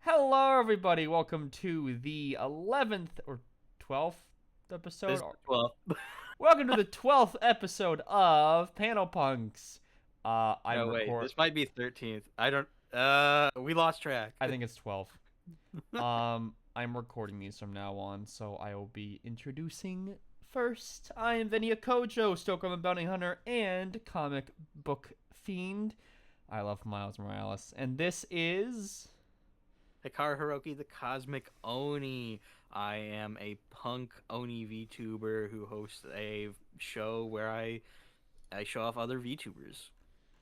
Hello, everybody. Welcome to the 11th or 12th This episode. well, Welcome to the 12th episode of Panel Punks. I'm no wait, record. this might be 13th. I don't. We lost track. I think it's 12. I'm recording these from now on, so I will be introducing first. I am Veni Kojo, Stoker the Bounty Hunter, and comic book fiend. I love Miles Morales, and this is. Hikaru Hiroki, the Cosmic Oni. I am a punk Oni VTuber who hosts a show where I show off other VTubers,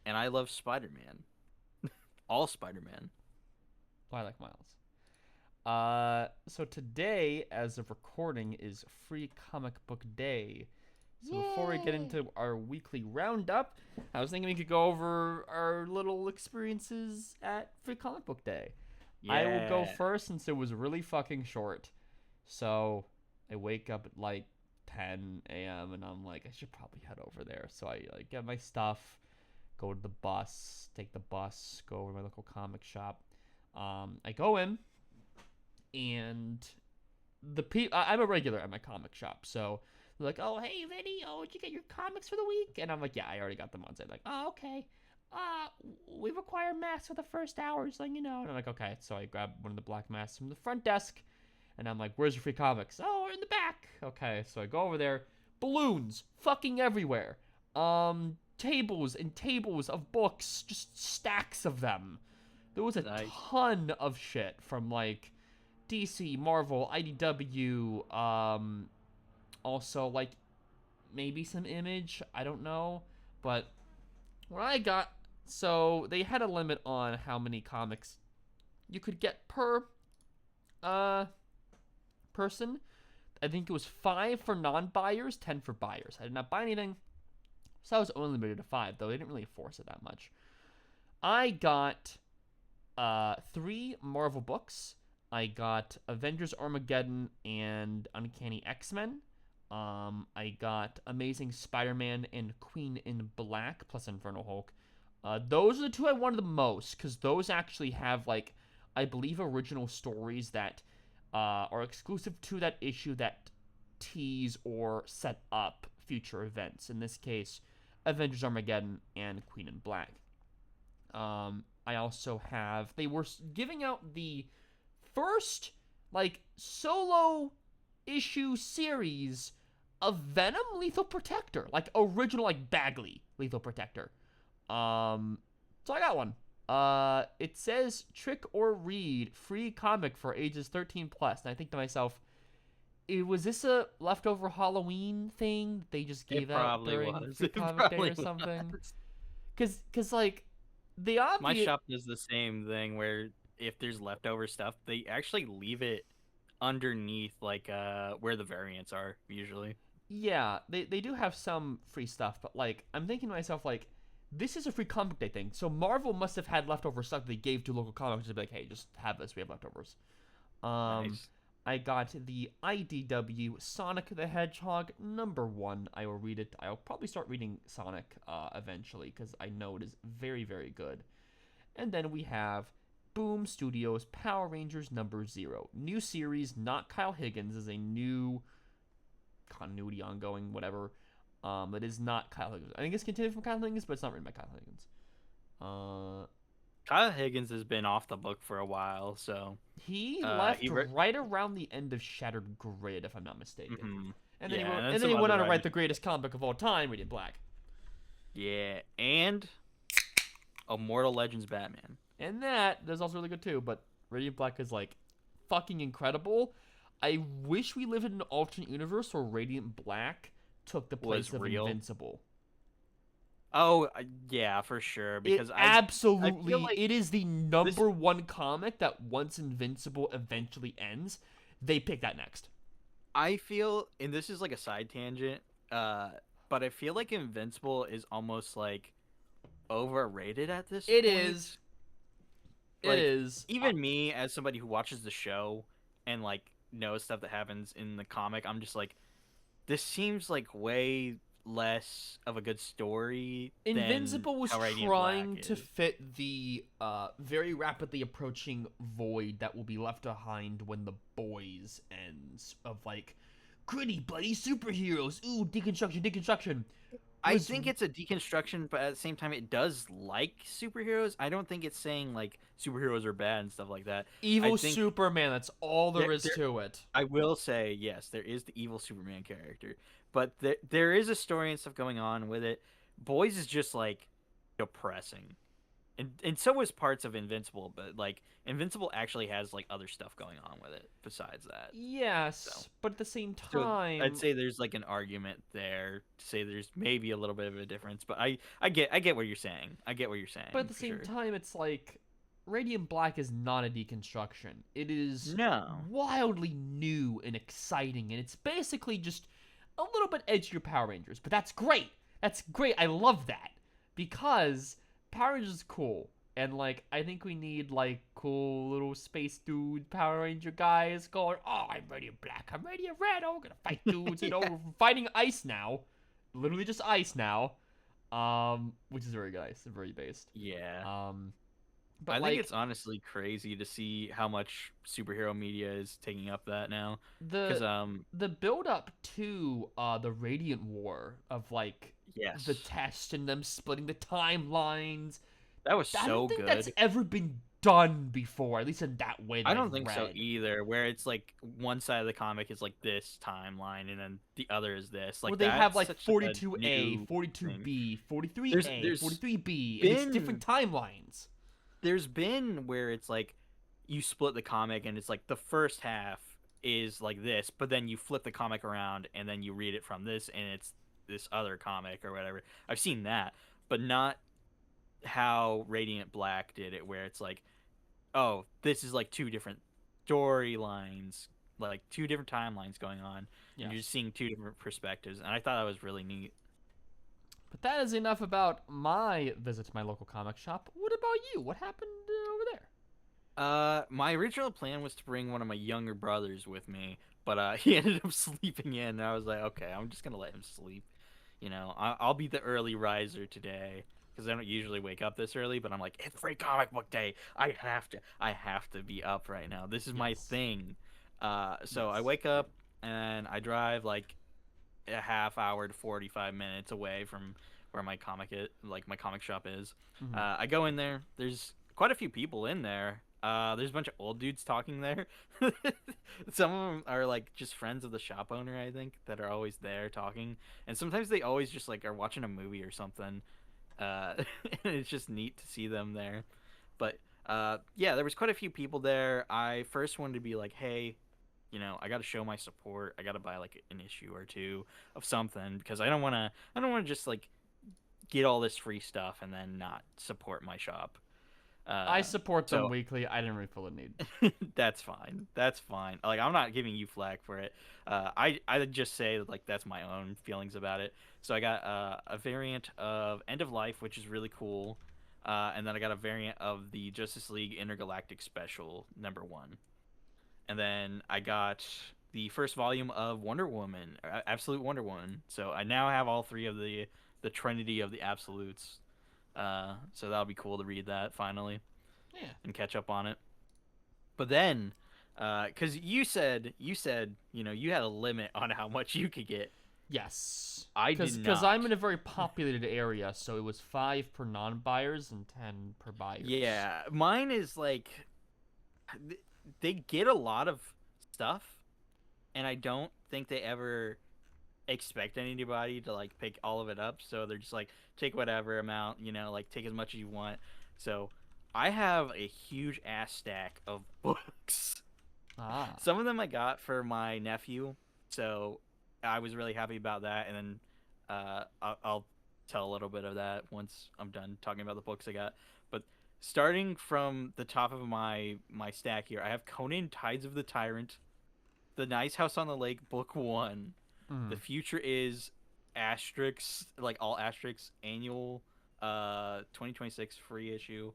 and I love Spider-Man, all Spider-Man. Oh, I like Miles. So today, as of recording, is Free Comic Book Day. So before we get Yay! into our weekly roundup, I was thinking we could go over our little experiences at Free Comic Book Day. I will go Yeah. first since it was really fucking short. So I wake up at like 10 a.m. and I'm like, I should probably head over there. So I like get my stuff, go to the bus, take the bus, go over to my local comic shop. I go in and I'm a regular at my comic shop, so they're like, "Oh, hey, Vinny, oh, did you get your comics for the week?" And I'm like, "Yeah, I already got them on sale." Like, "Oh, okay. Uh, we require masks for the first hour, so you know." And I'm like, "Okay." So I grab one of the black masks from the front desk, and I'm like, "Where's your free comics?" "Oh, we're in the back." Okay, so I go over there. Balloons, fucking everywhere. Tables and tables of books, just stacks of them. There was a Nice. ton of shit from like DC, Marvel, IDW, also like maybe some Image, I don't know, but what I got, so they had a limit on how many comics you could get per uh person. I think it was 5 for non-buyers, 10 for buyers. I did not buy anything, so I was only limited to 5, though they didn't really force it that much. I got 3 Marvel books. I got Avengers Armageddon and Uncanny X-Men. I got Amazing Spider-Man and Queen in Black plus Infernal Hulk. Those are the two I wanted the most because those actually have like I believe original stories that are exclusive to that issue that tease or set up future events. In this case, Avengers Armageddon and Queen in Black. I also have they were giving out the first like solo issue series of Venom Lethal Protector, like original like Bagley Lethal Protector. So I got one. It says trick or read, free comic for ages 13 plus, and I think to myself, was this a leftover Halloween thing they just It gave out probably during was. Free It Comic Day probably or something? was. Cause like the My obvious shop does the same thing where if there's leftover stuff, they actually leave it underneath like where the variants are usually. yeah, they do have some free stuff, but like I'm thinking to myself like this is a free comic day thing, so Marvel must have had leftover stuff they gave to local comics to be like, hey, just have this, we have leftovers. Um, Nice. I got the IDW Sonic the Hedgehog #1. I will read it. I'll probably start reading Sonic eventually because I know it is very very good. And then we have Boom Studios Power Rangers #0. New series, not Kyle Higgins, is a new continuity ongoing, whatever. It is not Kyle Higgins. I think it's continued from Kyle Higgins, but it's not written by Kyle Higgins. Uh, Kyle Higgins has been off the book for a while, so he left he wrote. right around the end of Shattered Grid, if I'm not mistaken. And then he Yeah, wrote, and then and then some he went other on to write writers. the greatest comic book of all time, Radiant Black. Yeah, and Immortal Legends Batman. And that is also really good too. But Radiant Black is like fucking incredible. I wish we lived in an alternate universe where Radiant Black took the Was place of real. Invincible. Oh, yeah, for sure. It Because I feel absolutely like it is the this. #1 comic that once Invincible eventually ends, they pick that next. I feel, and this is like a side tangent. Uh, but I feel like Invincible is almost like overrated at this It point. is. It Like, is. even me as somebody who watches the show and like knows stuff that happens in the comic, I'm just like, this seems like way less of a good story than Invincible was how Radiant Black trying to is. fit the very rapidly approaching void that will be left behind when the boys ends of like gritty, bloody superheroes. Ooh, deconstruction, deconstruction. I Was think it's a deconstruction, but at the same time, it does like superheroes. I don't think it's saying like superheroes are bad and stuff like that. I evil think Superman. That's all there is there to it. I will say yes, there is the evil Superman character, but there is a story and stuff going on with it. Boys is just like depressing, and so is parts of Invincible, but like Invincible actually has like other stuff going on with it besides that. So Yes, but at the same so I'd time, say there's like an argument there to say there's maybe a little bit of a difference, but I get what you're saying. I get what you're but at saying the for same sure. time, it's like Radiant Black is not a deconstruction. It is No, wildly new and exciting, and it's basically just a little bit edgier Power Rangers. But that's great. That's great. I love that because Power Rangers is cool, and like I think we need like cool little space dude Power Ranger guys going, "Oh, I'm Radiant Black. I'm Radiant Red. Oh, we're gonna fight dudes. You know, yeah. we're fighting ice now, literally just ice now." Which is very nice and very based. Yeah. Um, but I think like it's honestly crazy to see how much superhero media is taking up that now. Cause the the build up to the Radiant War of like the yes, test and them splitting the timelines. that was I don't so think that's good. ever been done before, at least in that way that I I've don't think so read. either. Where it's like one side of the comic is like this timeline, and then the other is this. Where Like they have that's like such like a 42A, new thing. 42B, There's 43A, there's 43B, and it's different been timelines. there's been where it's like you split the comic and it's like the first half is like this, but then you flip the comic around and then you read it from this and it's this other comic or whatever. I've seen that, but not how Radiant Black did it, where it's like, oh, this is like two different storylines, like two different timelines going on, and you're just Yes. seeing two different perspectives. And I thought that was really neat. But that is enough about my visit to my local comic shop. What about you? What happened over there? My original plan was to bring one of my younger brothers with me, but he ended up sleeping in, and I was like, okay, I'm just gonna let him sleep. You know, I'll be the early riser today because I don't usually wake up this early, but I'm like, it's free comic book day. I have to be up right now. This is my Yes. thing. So I Yes. wake up and I drive like a half hour to 45 minutes away from where my comic shop is. Mm-hmm. I go in there. There's quite a few people in there. There's a bunch of old dudes talking there. Some of them are like just friends of the shop owner, I think, that are always there talking. And sometimes they always just like are watching a movie or something. And it's just neat to see them there. But yeah, there was quite a few people there. I first wanted to be like, hey, you know, I got to show my support. I got to buy like an issue or two of something because I don't want to just like get all this free stuff and then not support my shop. I Uh, support them so weekly. I didn't really feel the need. that's fine. That's fine. Like I'm not giving you flack for it. I just say that, like that's my own feelings about it. So I got a variant of End of Life, which is really cool. And then I got a variant of the Justice League Intergalactic Special #1. And then I got the first volume of Wonder Woman, Absolute Wonder Woman. So I now have all three of the Trinity of the Absolutes. So that'll be cool to read that finally Yeah. and catch up on it. But then, because you said you know you had a limit on how much you could get. Yes. I did Because I'm not. in a very populated area, so it was 5 per non-buyers and 10 per buyers. Yeah, mine is like th- they get a lot of stuff, and I don't think they ever expect anybody to like pick all of it up. So they're just like take whatever amount, you know, like take as much as you want. So I have a huge ass stack of books. Ah. Some of them I got for my nephew, so I was really happy about that. And then I'll tell a little bit of that once I'm done talking about the books I got. But starting from the top of my stack here, I have Conan Tides of the Tyrant, The Nice House on the Lake, Book One. The Mm. future is asterisks, like all asterisks annual 2026 free issue.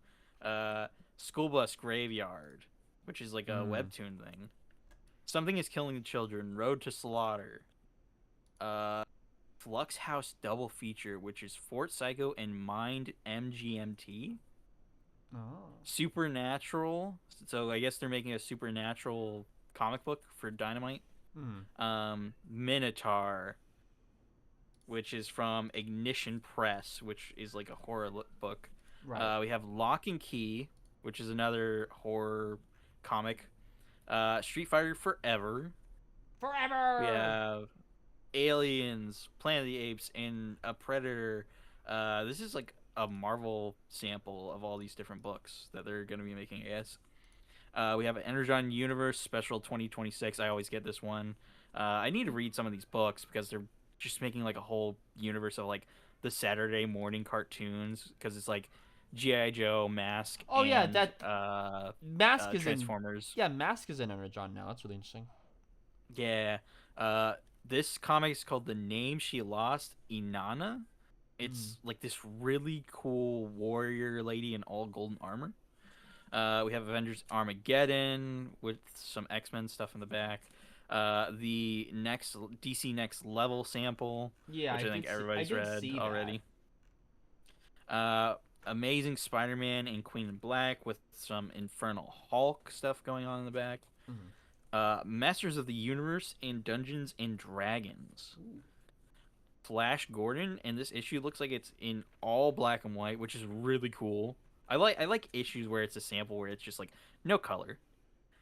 School Bus Graveyard, which is like a Mm. webtoon thing. Something is Killing the Children, Road to Slaughter. Uh Flux House double feature, which is Fort Psycho and Mind MGMT. Oh. Supernatural. So I guess they're making a supernatural comic book for Dynamite. Hmm. Minotaur, which is from Ignition Press, which is like a horror book. Right. We have Lock and Key, which is another horror comic. Street Fighter Forever. We Forever. have Aliens, Planet of the Apes, and a Predator. This is like a Marvel sample of all these different books that they're going to be making, I guess. We have an Energon Universe Special 2026. I always get this one. I need to read some of these books because they're just making like a whole universe of like the Saturday morning cartoons because it's like G.I. Joe, Mask, Oh yeah, and that Mask is in. Transformers. Yeah, Mask is in Energon now. That's really interesting. Yeah. Uh, this comic is called The Name She Lost, Inanna. Hmm. It's like this really cool warrior lady in all golden armor. We have Avengers Armageddon with some X-Men stuff in the back. The next DC Next Level sample, Yeah, which I I think did see. I everybody's did read see that. already. Amazing Spider-Man and Queen in Black with some Infernal Hulk stuff going on in the back. Hmm. Masters of the Universe and Dungeons and Dragons. Ooh. Flash Gordon, and this issue looks like it's in all black and white, which is really cool. I like issues where it's a sample where it's just like no color,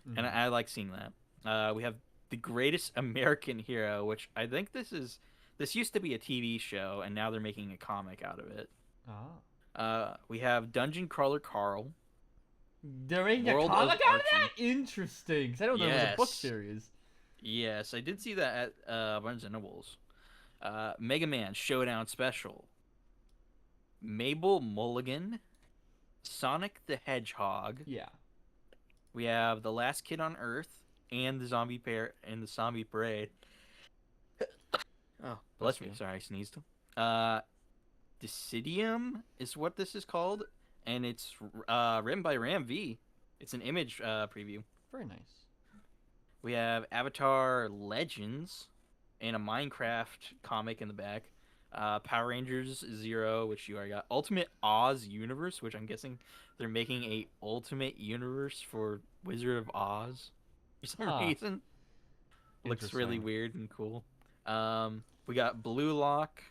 and Hmm. I like seeing that. We have The Greatest American Hero, which I think this used to be a TV show, and now they're making a comic out of it. Ah. We have Dungeon Crawler Carl, They're making a World comic of out of Archie. that? Interesting. 'Cause I know there was a book Yes, series. yes, I did see that at Barnes and Nobles. Mega Man Showdown Special, Mabel Mulligan, Sonic the Hedgehog. Yeah. We have The Last Kid on Earth and the Zombie Pair and the Zombie Parade. Oh, bless Bless me. you. Sorry, I sneezed. Uh, Decidium is what this is called, and it's written by Ram V. It's an image preview. Very nice. We have Avatar Legends and a Minecraft comic in the back. Power Rangers Zero, which you already got. Ultimate Oz Universe, which I'm guessing they're making a Ultimate Universe for Wizard of Oz for some Huh. reason. Looks really Interesting. weird and cool. We got Blue Lock,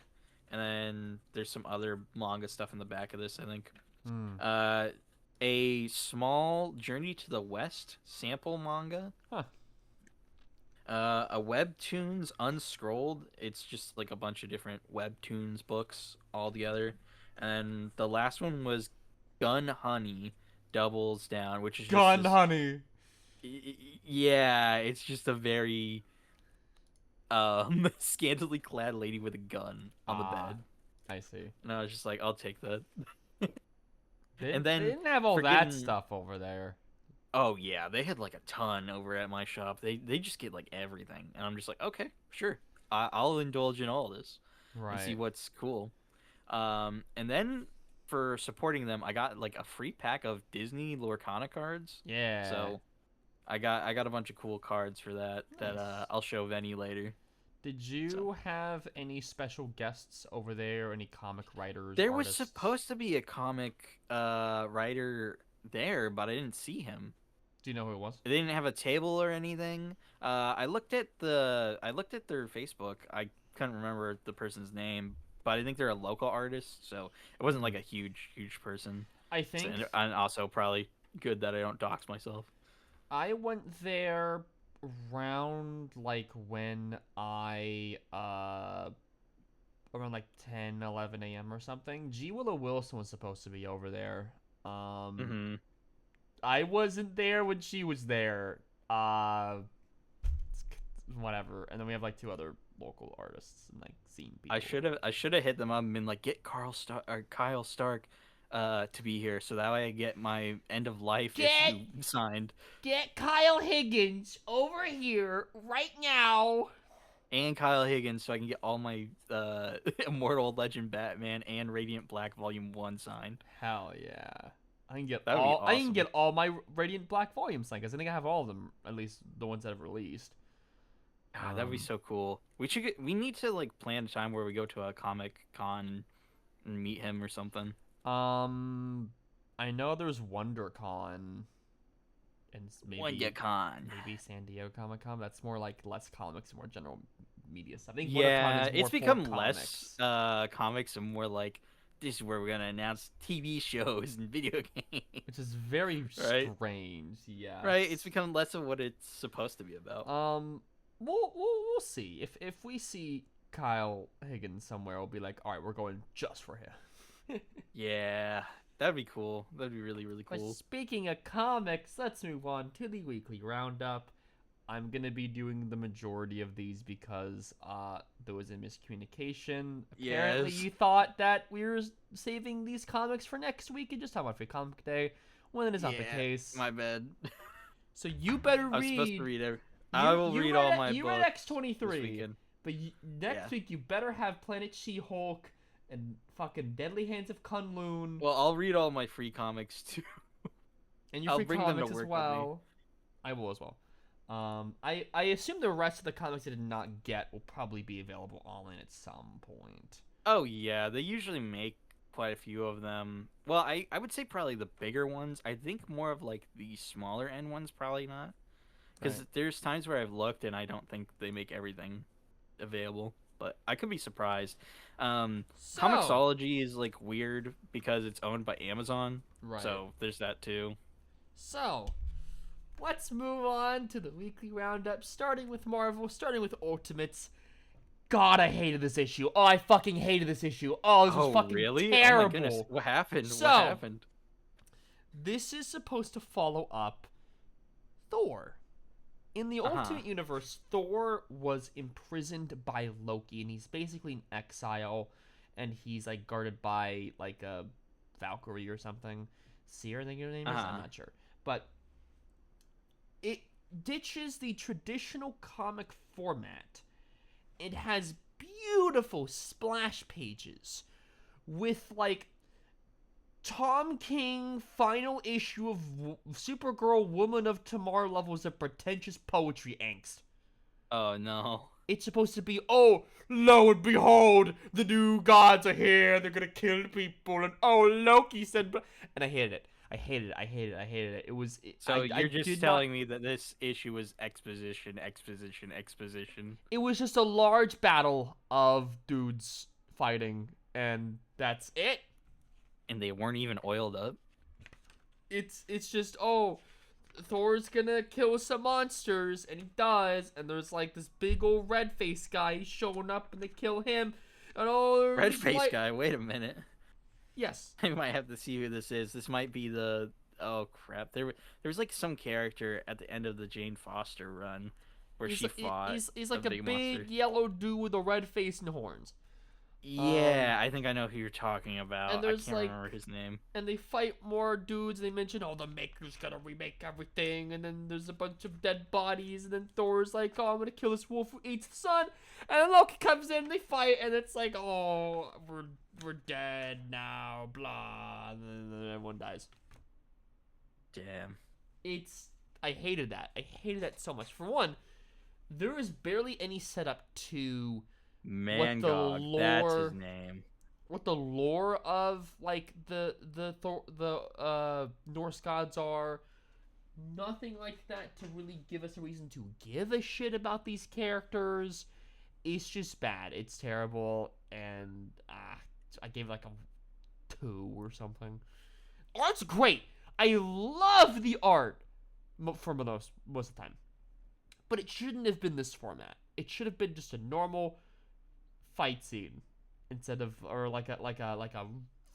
and then there's some other manga stuff in the back of this, I think. Hmm. Uh, a small Journey to the West sample manga. Huh. A Webtoons Unscrolled. It's just like a bunch of different Webtoons books all together. And the last one was Gun Honey Doubles Down, which is just Gun this. honey. Yeah, it's just a very scantily clad lady with a gun on the Ah, bed. I see. And I was just like, I'll take that. And They then didn't have all that freaking stuff over there. oh yeah, they had like a ton over at my shop. They just get like everything, and I'm just like, okay, sure, I'll indulge in all this and see Right. what's cool. And then for supporting them, I got like a free pack of Disney Lorcana cards. Yeah. So I got a bunch of cool cards for that Nice. I'll show Venny later. Did So you have any special guests over there? Any comic writers, there was artists? supposed to be a comic writer there, but I didn't see him. Do you know who it was? They didn't have a table or anything. I looked at their Facebook. I couldn't remember the person's name, but I think they're a local artist, so it wasn't like Hmm. a huge person. I So, think and also probably good that I don't dox myself. I went there around like when I around like 10, 11 a.m. or something. G Willow Wilson was supposed to be over there. Um Hmm. I wasn't there when she was there. Uh Whatever. And then we have like two other local artists and like scene I people. should have hit them up and been like, get Kyle Stark, to be here, so that way I get my end of life Get issue signed, get Kyle Higgins over here right now. and Kyle Higgins, so I can get all my Immortal Legend Batman and Radiant Black Volume 1 signed. Hell yeah. I can get That would be all I can awesome. get all my Radiant Black volumes signed because I think I have all of them, at least the ones that have released. Ah, that'd be so cool. We need to like plan a time where we go to a Comic Con and meet him or something. Um, I know there's WonderCon and Wonder maybe Con. San Diego Comic Con. That's more like less comics and more general media stuff. I think WonderCon Yeah, is more it's for become less comics, comics and more like this is where we're gonna announce TV shows and video which is games. very Right? strange. Right? It's Yes. become less of what it's supposed to be about. We'll see if we see Kyle Higgins somewhere. We'll be like, all right, we're going just for him. Yeah, that'd be cool. That'd be really, really But cool. speaking of comics, let's move on to the weekly roundup. I'm gonna be doing the majority of these because there was a miscommunication. Apparently, Yes. you thought that we were saving these comics for next week and just talking about Free Comic Day, when it is not the Yeah, case. my bad. So you better I was supposed to read. read every. I will read all my You read books this X-23, weekend. but Yeah. next week you better have Planet She-Hulk and fucking Deadly Hands of Kunlun Well, I'll read all my free comics too. and your I'll free bring them to comics as work with me. well. I will as well. I assume the rest of the comics I did not get will probably be available online at some point. Oh yeah, they usually make quite a few of them. Well, I would say probably the bigger ones. I think more of like the smaller end ones probably not. Right. Because there's times where I've looked and I don't think they make everything available. But I could be surprised. So, Comixology is like weird because it's owned by Amazon. right. So there's that too. So, let's move on to the weekly roundup, starting with Marvel, starting with Ultimates. God, I hated this issue. Oh, I fucking hated this issue. Oh, this was fucking Really? terrible. Oh my goodness. What happened? So, What happened? this is supposed to follow up Thor. In the Ultimate Universe, Thor was imprisoned by Loki, and he's basically in exile, and he's like guarded by like a Valkyrie or something. Seer, I think her name is. I'm not sure, but it ditches the traditional comic format. It has beautiful splash pages with like Tom King final issue of Supergirl Woman of Tomorrow levels of pretentious poetry angst. Oh no. It's supposed to be, oh, lo and behold, the new gods are here, they're gonna kill people, and oh, Loki said, and I hated it. I hated it. I hated it. I hated it. It was. So I you're just did telling not, me that this issue was exposition, exposition, exposition, It was just a large battle of dudes fighting, and that's it. and they weren't even oiled up? It's just, oh, Thor's gonna kill some monsters, and he does, and there's like this big old red face guy showing up, and they kill him, and oh, Red face guy, wait a minute. Yes. I might have to see who this is. This might be the oh crap. There was like some character at the end of the Jane Foster run where she fought He's like a big monster. yellow dude with a red face and horns. Yeah, I think I know who you're talking about. And I there's can't like, remember his name. and they fight more dudes. And they mention, oh, the Maker's gonna remake everything. And then there's a bunch of dead bodies. And then Thor's like, oh, I'm gonna kill this wolf who eats the sun. And then Loki comes in. And they fight, and it's like, oh, we're dead now. Blah. And then everyone dies. Damn. I hated that. I hated that so much. For one, there is barely any setup to Mangog, that's his name. what the lore of like the Norse gods are. Nothing like that to really give us a reason to give a shit about these characters. It's just bad. It's terrible, and I gave it like a 2 or something. Art's great. I love the art for most of the time, but it shouldn't have been this format. It should have been just a normal fight scene instead of, or like a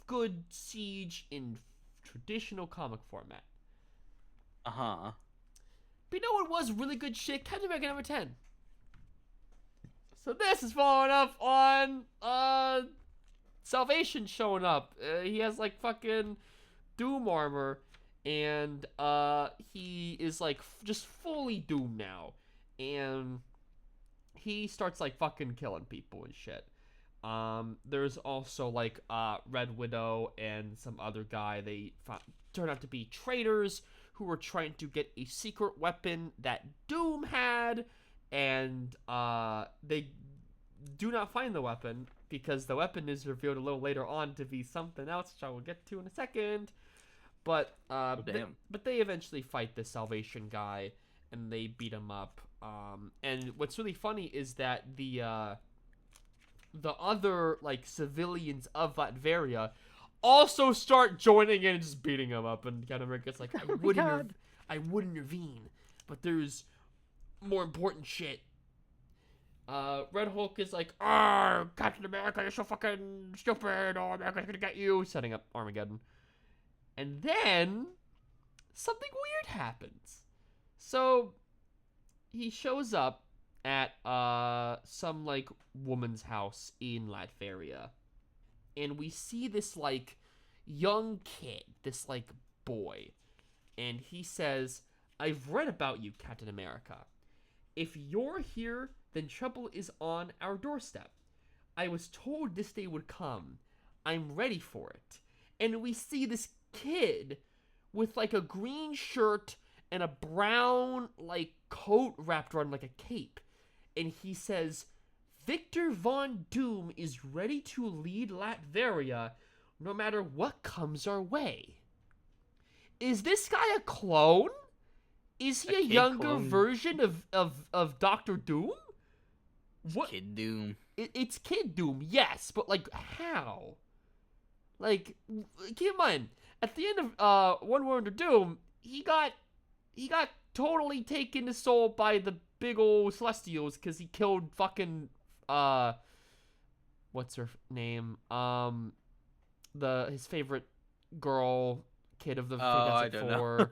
good siege in traditional comic format. Uh-huh. But you know what was really good shit? Captain America number 10. So this is following up on Salvation showing up. He has like fucking Doom armor, and he is like just fully Doom now, and he starts like fucking killing people and shit. There's also like Red Widow and some other guy. They turn out to be traitors who were trying to get a secret weapon that Doom had, and they do not find the weapon because the weapon is revealed a little later on to be something else, which I will get to in a second. But Oh, damn. but they eventually fight the Salvation guy and they beat him up. And what's really funny is that the other like civilians of Latveria also start joining in and just beating him up, and Captain America's like, Oh my God. I would intervene, but there's more important shit. Red Hulk is like, "Ah, Captain America, you're so fucking stupid. Oh, America's gonna get you," setting up Armageddon. And then something weird happens. So he shows up at some like woman's house in Latveria, and we see this like young kid, this like boy, and he says, "I've read about you, Captain America. If you're here, then trouble is on our doorstep. I was told this day would come. I'm ready for it." And we see this kid with like a green shirt and a brown like coat wrapped around like a cape. And he says, "Victor Von Doom is ready to lead Latveria no matter what comes our way." Is this guy a clone? Is he a kid younger clone. version of Doctor Doom? What? Kid Doom. It's Kid Doom, yes, but like how? Like, keep in mind, at the end of One World Under Doom, he got totally taken to soul by the big old Celestials because he killed fucking what's her name? His favorite girl kid of the I Fantastic don't know.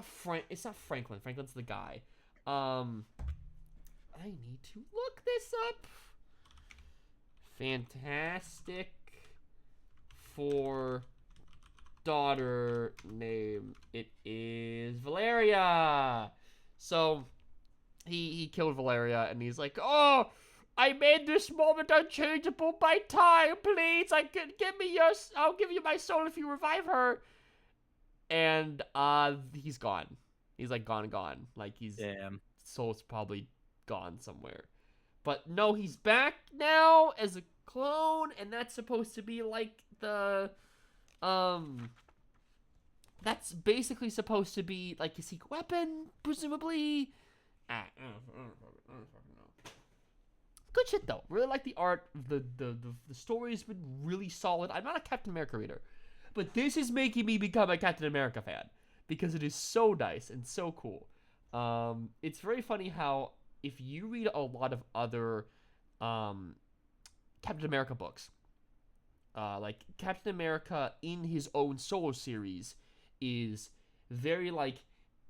Four. It's not Franklin. Franklin's the guy. I need to look this up. Fantastic Four daughter name. It is Valeria. So he killed Valeria, and he's like, "Oh, I made this moment unchangeable by time. Please, I can I'll give you my soul if you revive her." And he's gone. He's like gone. Like his Damn. soul's probably gone somewhere. But no, he's back now as a clone, and that's supposed to be like the that's basically supposed to be like a secret weapon, presumably. I don't fucking know. Good shit though. Really like the art. The story's been really solid. I'm not a Captain America reader, but this is making me become a Captain America fan because it is so nice and so cool. It's very funny how if you read a lot of other Captain America books, like Captain America in his own solo series is very like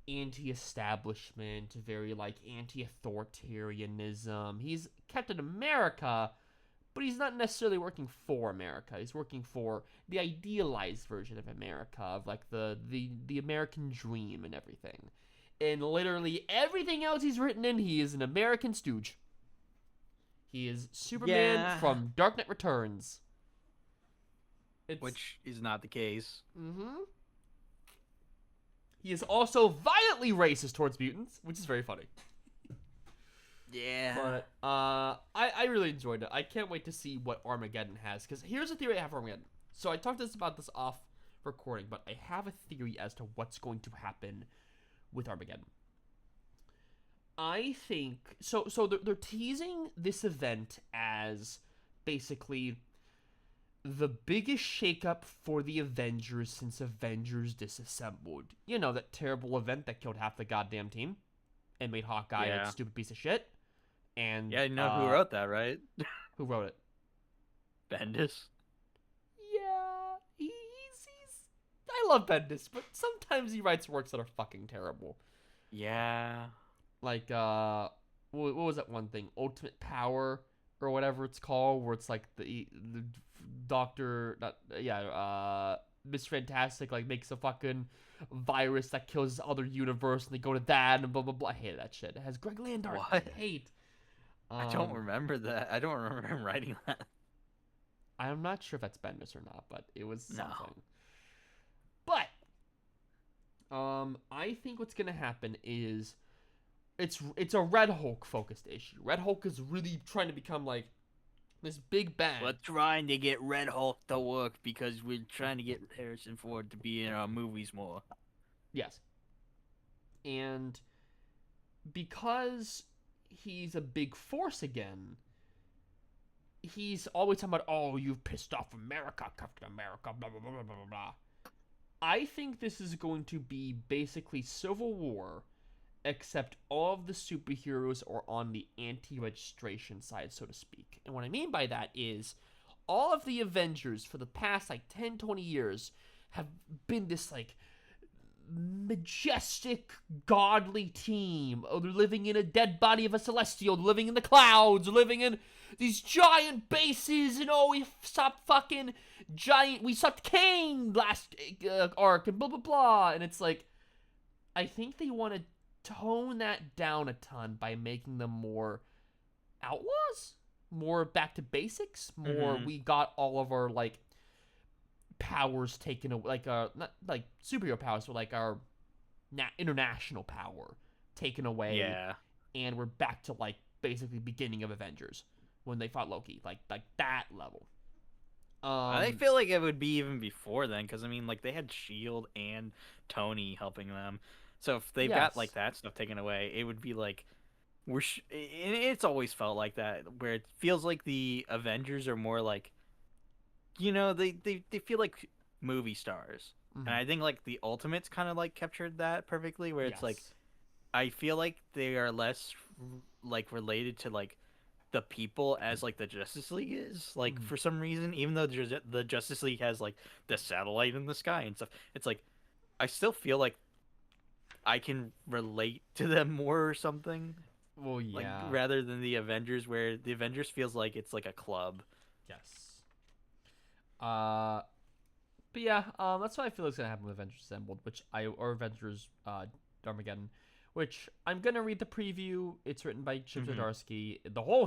anti-establishment, very like anti-authoritarianism. He's Captain America, but he's not necessarily working for America. He's working for the idealized version of America, of like the American dream and everything. And literally everything else he's written in, he is an American stooge. He is Superman from Dark Knight Returns. Which is not the case. Mm-hmm. He is also violently racist towards mutants, which is very funny. Yeah. But I really enjoyed it. I can't wait to see what Armageddon has. Because here's a theory I have for Armageddon. So I talked about this off recording, but I have a theory as to what's going to happen with Armageddon. I think so they're teasing this event as basically the biggest shakeup for the Avengers since Avengers Disassembled. You know, that terrible event that killed half the goddamn team and made Hawkeye a stupid piece of shit. And yeah, you know who wrote that, right? Who wrote it? Bendis. Yeah, he's I love Bendis, but sometimes he writes works that are fucking terrible. Yeah. Like what was that one thing? Ultimate Power or whatever it's called, where it's like the Doctor, Miss Fantastic like makes a fucking virus that kills other universe, and they go to that and blah blah blah. I hate that shit. It has Greg Landart. What? I hate. I don't remember that. I don't remember him writing that. I'm not sure if that's Bendis or not, but it was something. No. But I think what's gonna happen is it's a Red Hulk focused issue. Red Hulk is really trying to become like this big We're bad. trying to get Red Hulk to work because we're trying to get Harrison Ford to be in our movies more. Yes. And because he's a big force again, he's always talking about, oh, you've pissed off America, Captain America, blah, blah, blah, blah, blah, blah. I think this is going to be basically Civil War, except all of the superheroes are on the anti-registration side, so to speak. And what I mean by that is all of the Avengers for the past like 10, 20 years have been this like majestic, godly team. Oh, they're living in a dead body of a celestial, living in the clouds, living in these giant bases, and oh, we stopped fucking giant. We stopped Kane last arc, and blah blah blah. And it's like, I think they want to tone that down a ton by making them more outlaws, more back to basics, more we got all of our like powers taken away, like not like superhero powers, but like our international power taken away, Yeah. and we're back to like basically beginning of Avengers when they fought Loki, like that level. I feel like it would be even before then, because I mean, like they had Shield and Tony helping them. So if they've got like Yes. that stuff taken away, it would be like it's always felt like that, where it feels like the Avengers are more like, they feel like movie stars. And Mhm. I think like the Ultimates kind of like captured that perfectly, where it's like Yes. I feel like they are less like related to like the people as like the Justice League is. Like Mhm. for some reason, even though the Justice League has like the satellite in the sky and stuff, it's like I still feel like I can relate to them more or something. Well, Like yeah. rather than the Avengers, where the Avengers feels like it's like a club. Yes. Uh, but yeah, that's what I feel is gonna happen with Avengers Assembled, or Avengers Armageddon, which I'm gonna read the preview. It's written by Chip Hmm. Zdarsky. The whole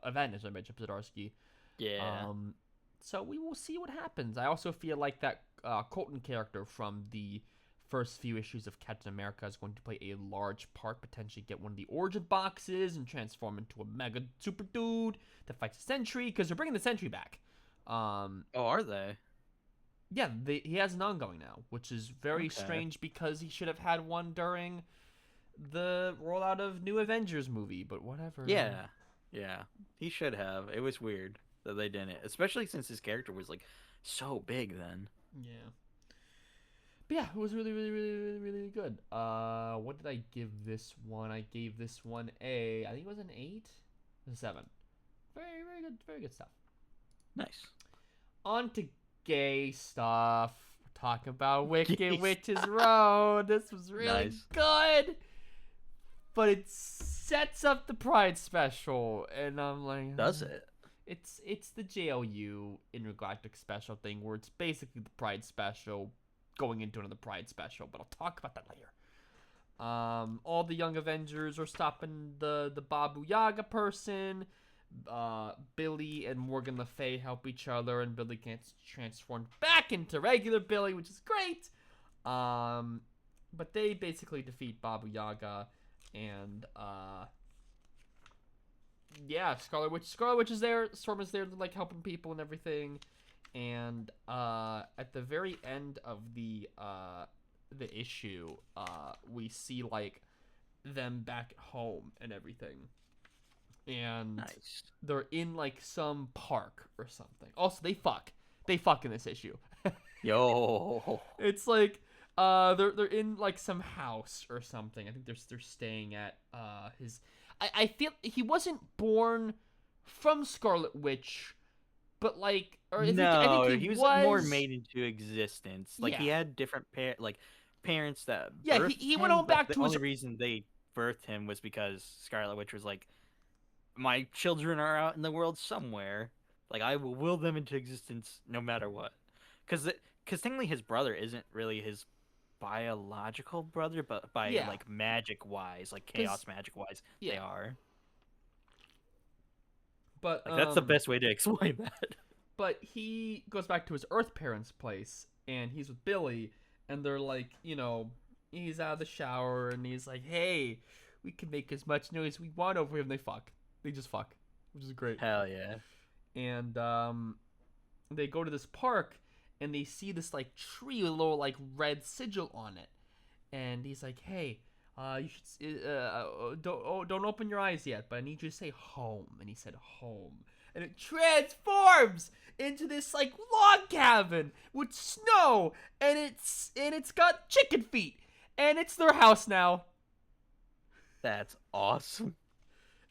event is written by Chip Zdarsky. Yeah. Um, so we will see what happens. I also feel like that Colton character from the first few issues of Captain America is going to play a large part, potentially get one of the origin boxes and transform into a mega super dude that fights the Sentry, because they're bringing the Sentry back. Um, Oh, are they? yeah, he has an ongoing now, which is very Okay. strange because he should have had one during the rollout of New Avengers movie, but whatever. Yeah. Yeah. He should have. It was weird that they didn't, especially since his character was like so big then. Yeah. But yeah, it was really, really, really, really, really good. What did I give this one? I gave this one I think it was an 8? A 7. Very, very good stuff. Nice. On to gay stuff. We're talking about Wicked Jeez. Witch's Road. This was really Nice. good. But it sets up the Pride special, and I'm like, Does it? it's the JLU Intergalactic special thing, where it's basically the Pride special going into another Pride special, but I'll talk about that later. All the Young Avengers are stopping the Babu Yaga person. Billy and Morgan Le Fay help each other, and Billy gets transformed back into regular Billy, which is great. But they basically defeat Babu Yaga, and yeah, Scarlet Witch is there. Storm is there, like helping people and everything. And at the very end of the issue, we see like them back at home and everything, and Nice. they're in like some park or something. Also, they fuck in this issue. Yo. It's like they're in like some house or something. I think they're staying at his. I feel he wasn't born from Scarlet Witch, but like, or I think No, he he was like more was. made into existence. Like he Yeah, had different parents that yeah. He birthed he went him, home but back the to his. only reason they birthed him was because Scarlet Witch was like, my children are out in the world somewhere. Like I will will them into existence no matter what. Because technically his brother isn't really his biological brother, but by Yeah, like magic wise, like cause chaos magic wise, they yeah, are. but Like that's the best way to explain that. but he goes back to his Earth parents' place, and he's with Billy, and they're like, he's out of the shower, and he's like, "Hey, We can make as much noise we want over him. They fuck. They just fuck, which is great. Hell yeah. And they go to this park and they see this like tree with a little like red sigil on it. And he's like, "Hey, you should don't open your eyes yet, but I need you to say home." And he said home, and it transforms into this like log cabin with snow, and it's got chicken feet, and it's their house now, That's awesome.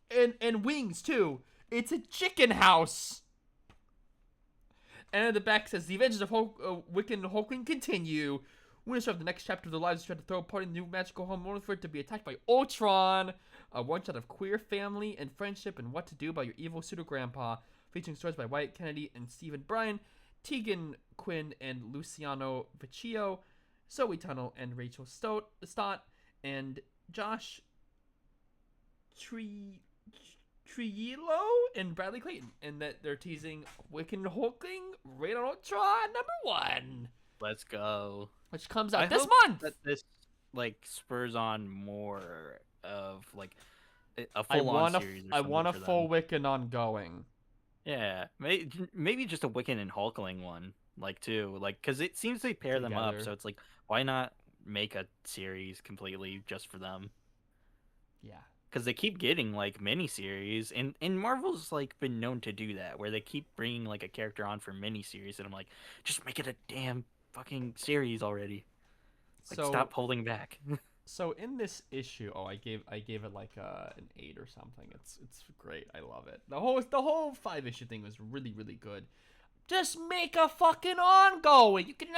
and wings too. It's a chicken house. And at the back says, "The adventures of Wiccan and Hulkling continue. Winners of the next chapter of their lives try to throw a party in the new magical home, only for it to be attacked by Ultron. A one-shot of queer family and friendship and what to do about your evil pseudo-grandpa." Featuring stories by Wyatt Kennedy and Stephen Bryan, Tegan Quinn and Luciano Vecchio, Zoe Tunnell and Rachel Stott, and Josh Triolo and Bradley Clayton. And that they're teasing Wiccan Hulkling Raid on Ultron #1. Let's go. Which comes out I this hope month. that this like spurs on more of like a full-on series. I want a full Wiccan ongoing. Yeah, maybe just a Wiccan and Hulkling one, like too, like because it seems they pair them up, Together. so it's like why not make a series completely just for them? Yeah. Because they keep getting like miniseries, and Marvel's like been known to do that, where they keep bringing like a character on for miniseries, and I'm like, just make it a damn fucking series already. Like, So stop holding back. So in this issue, I gave it like an 8 or something. It's great. I love it. The whole 5-issue thing was really really good. Just make a fucking ongoing. You can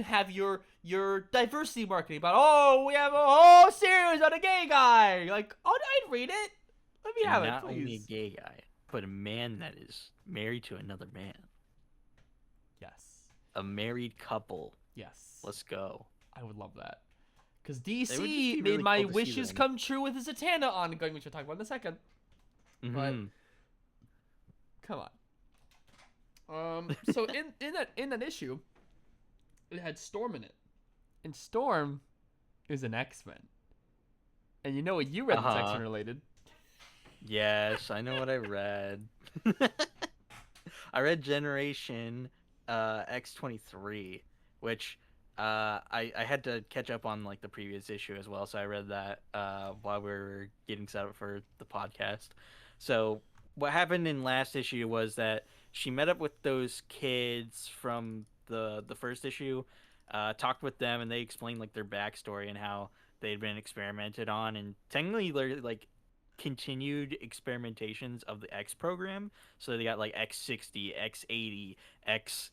have your diversity marketing about, oh, we have a whole series on a gay guy. Like, oh, I'd read it. Let me have it, Not only a please. gay guy, but a man that is married to another man. Yes. A married couple. Yes. Let's go. I would love that. Because It would just DC be made really my cool to see wishes them. come true with his Zatanna ongoing, which we'll talk about in a second. But Mhm. come on. So in that issue, it had Storm in it, and Storm is an X-Men. And you know what you read that's X-Men related? Yes, I know what I read. I read Generation X-23, which I had to catch up on like the previous issue as well, so I read that while we were getting set up for the podcast. So what happened in last issue was that she met up with those kids from the first issue, talked with them, and they explained like their backstory and how they'd been experimented on, and technically they're like continued experimentations of the X program. So they got like X60, X80, X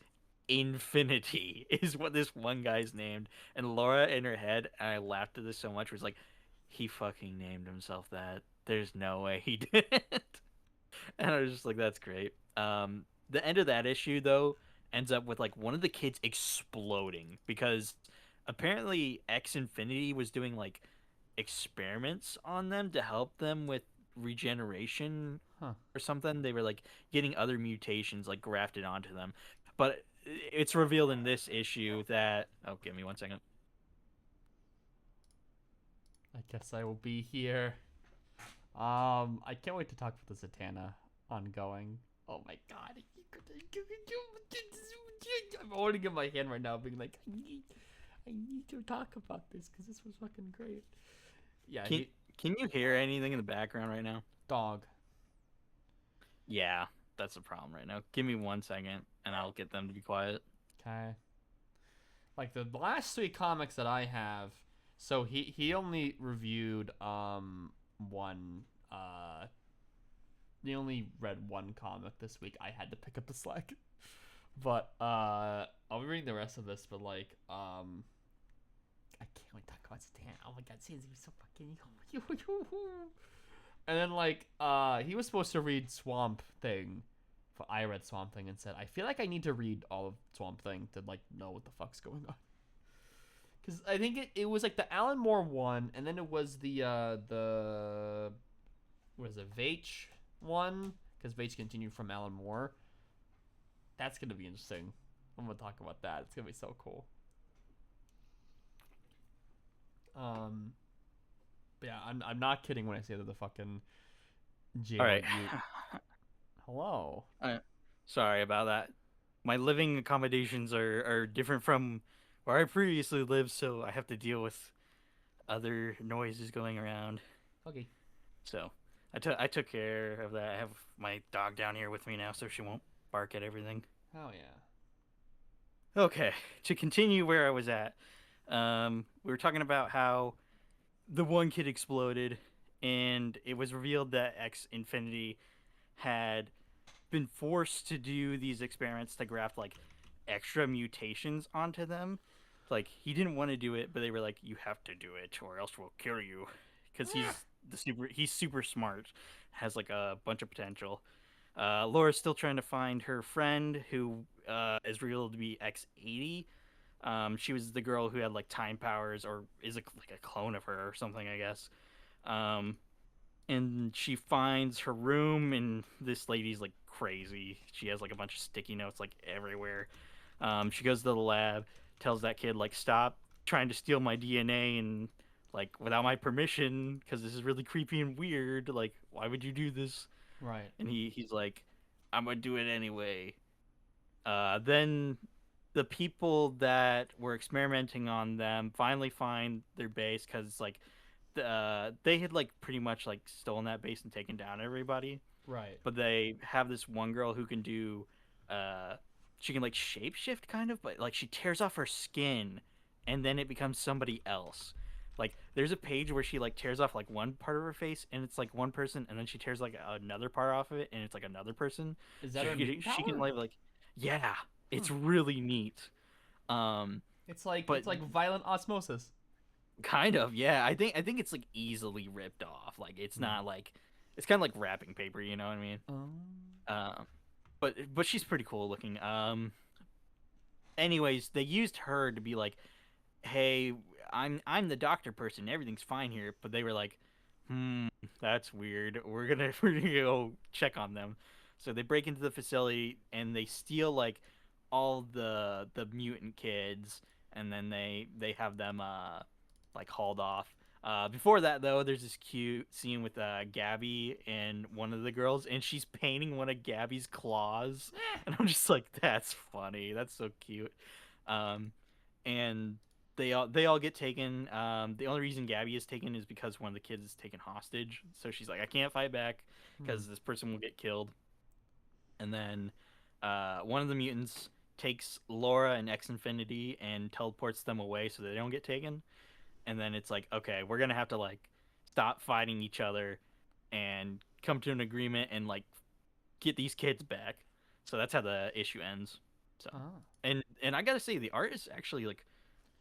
Infinity is what this one guy's named. And Laura in her head, and I laughed at this so much, was like, he fucking named himself that. There's no way he did. And I was just like, that's great. The end of that issue though ends up with like one of the kids exploding because apparently X Infinity was doing like experiments on them to help them with regeneration Huh. or something. They were like getting other mutations like grafted onto them. But it's revealed in this issue that give me 1 second. I guess I will be here. I can't wait to talk about the Zatanna ongoing. Oh my god. I'm holding in my hand right now, being like, I need to talk about this because this was fucking great. Yeah. Can you hear anything in the background right now? Dog. Yeah, that's the problem right now. Give me 1 second, and I'll get them to be quiet. Okay. Like the last 3 comics that I have, so he only reviewed one he only read one comic this week. I had to pick up the slack. But I'll be reading the rest of this, but like I can't wait to talk about Stan. Oh my god, Stan's gonna be so fucking And then like he was supposed to read Swamp Thing. I read Swamp Thing and said I feel like I need to read all of Swamp Thing to like know what the fuck's going on. Cause I think it was like the Alan Moore one, and then it was the what is it, Veitch one? Because Veitch continued from Alan Moore. That's gonna be interesting. I'm gonna talk about that. It's gonna be so cool. But yeah, I'm not kidding when I say that the fucking All jailer right. Ute. Hello. uh, Sorry about that. My living accommodations are different from where I previously lived, so I have to deal with other noises going around. Okay. So I took care of that. I have my dog down here with me now, so she won't bark at everything. Oh yeah. Okay, to continue where I was at, we were talking about how the one kid exploded, and it was revealed that X Infinity had been forced to do these experiments to graft like extra mutations onto them. Like he didn't want to do it, but they were like, "You have to do it, or else we'll kill you," because he's super smart, has like a bunch of potential. Laura's still trying to find her friend who is revealed to be X80. She was the girl who had like time powers, or is like a clone of her or something, I guess. Um, and she finds her room, and this lady's like crazy. She has like a bunch of sticky notes like everywhere. She goes to the lab, tells that kid like stop trying to steal my DNA and like without my permission because this is really creepy and weird. Like why would you do this? Right. And he's like, I'm gonna do it anyway. Then the people that were experimenting on them finally find their base because like they had like pretty much like stolen that base and taken down everybody, Right. but they have this one girl who can do uh she can like shapeshift kind of, but like she tears off her skin and then it becomes somebody else. Like there's a page where she like tears off like one part of her face and it's like one person, and then she tears like another part off of it and it's like another person. Is So that her mutant she can power? like yeah, Hmm. it's really neat. Um It's but like violent osmosis. kind of, yeah. I think it's like easily ripped off. Like it's Hmm. not like it's kind of like wrapping paper, you know what I mean? Um, but she's pretty cool looking. Anyways, they used her to be like, "Hey, I'm the doctor person. Everything's fine here." But they were like, "Hmm, that's weird. We're gonna go check on them." So they break into the facility and they steal like all the mutant kids, and then they have them like hauled off. Before that though, there's this cute scene with Gabby and one of the girls, and she's painting one of Gabby's claws, and I'm just like, that's funny. That's so cute. Um, and they all get taken. The only reason Gabby is taken is because one of the kids is taken hostage. So she's like, I can't fight back Hmm. because this person will get killed. And then one of the mutants takes Laura and X Infinity and teleports them away so they don't get taken. And then it's like, okay, we're gonna have to like stop fighting each other and come to an agreement and like get these kids back. So that's how the issue ends. So Ah. and I gotta say the art is actually like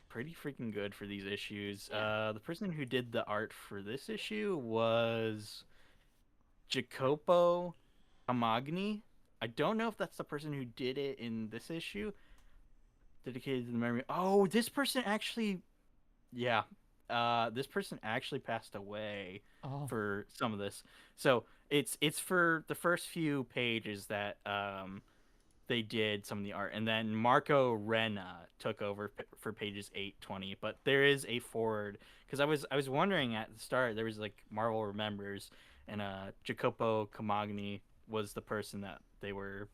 pretty freaking good for these issues. Yeah. The person who did the art for this issue was Jacopo Amagni. I don't know if that's the person who did it in this issue. Dedicated to the memory. Oh, this person actually, yeah, this person actually passed away Oh. for some of this. So it's for the first few pages that they did some of the art, and then Marco Renna took over for pages 820. But there is a forward because I was wondering at the start there was like Marvel Remembers, and Jacopo Camagni was the person that they were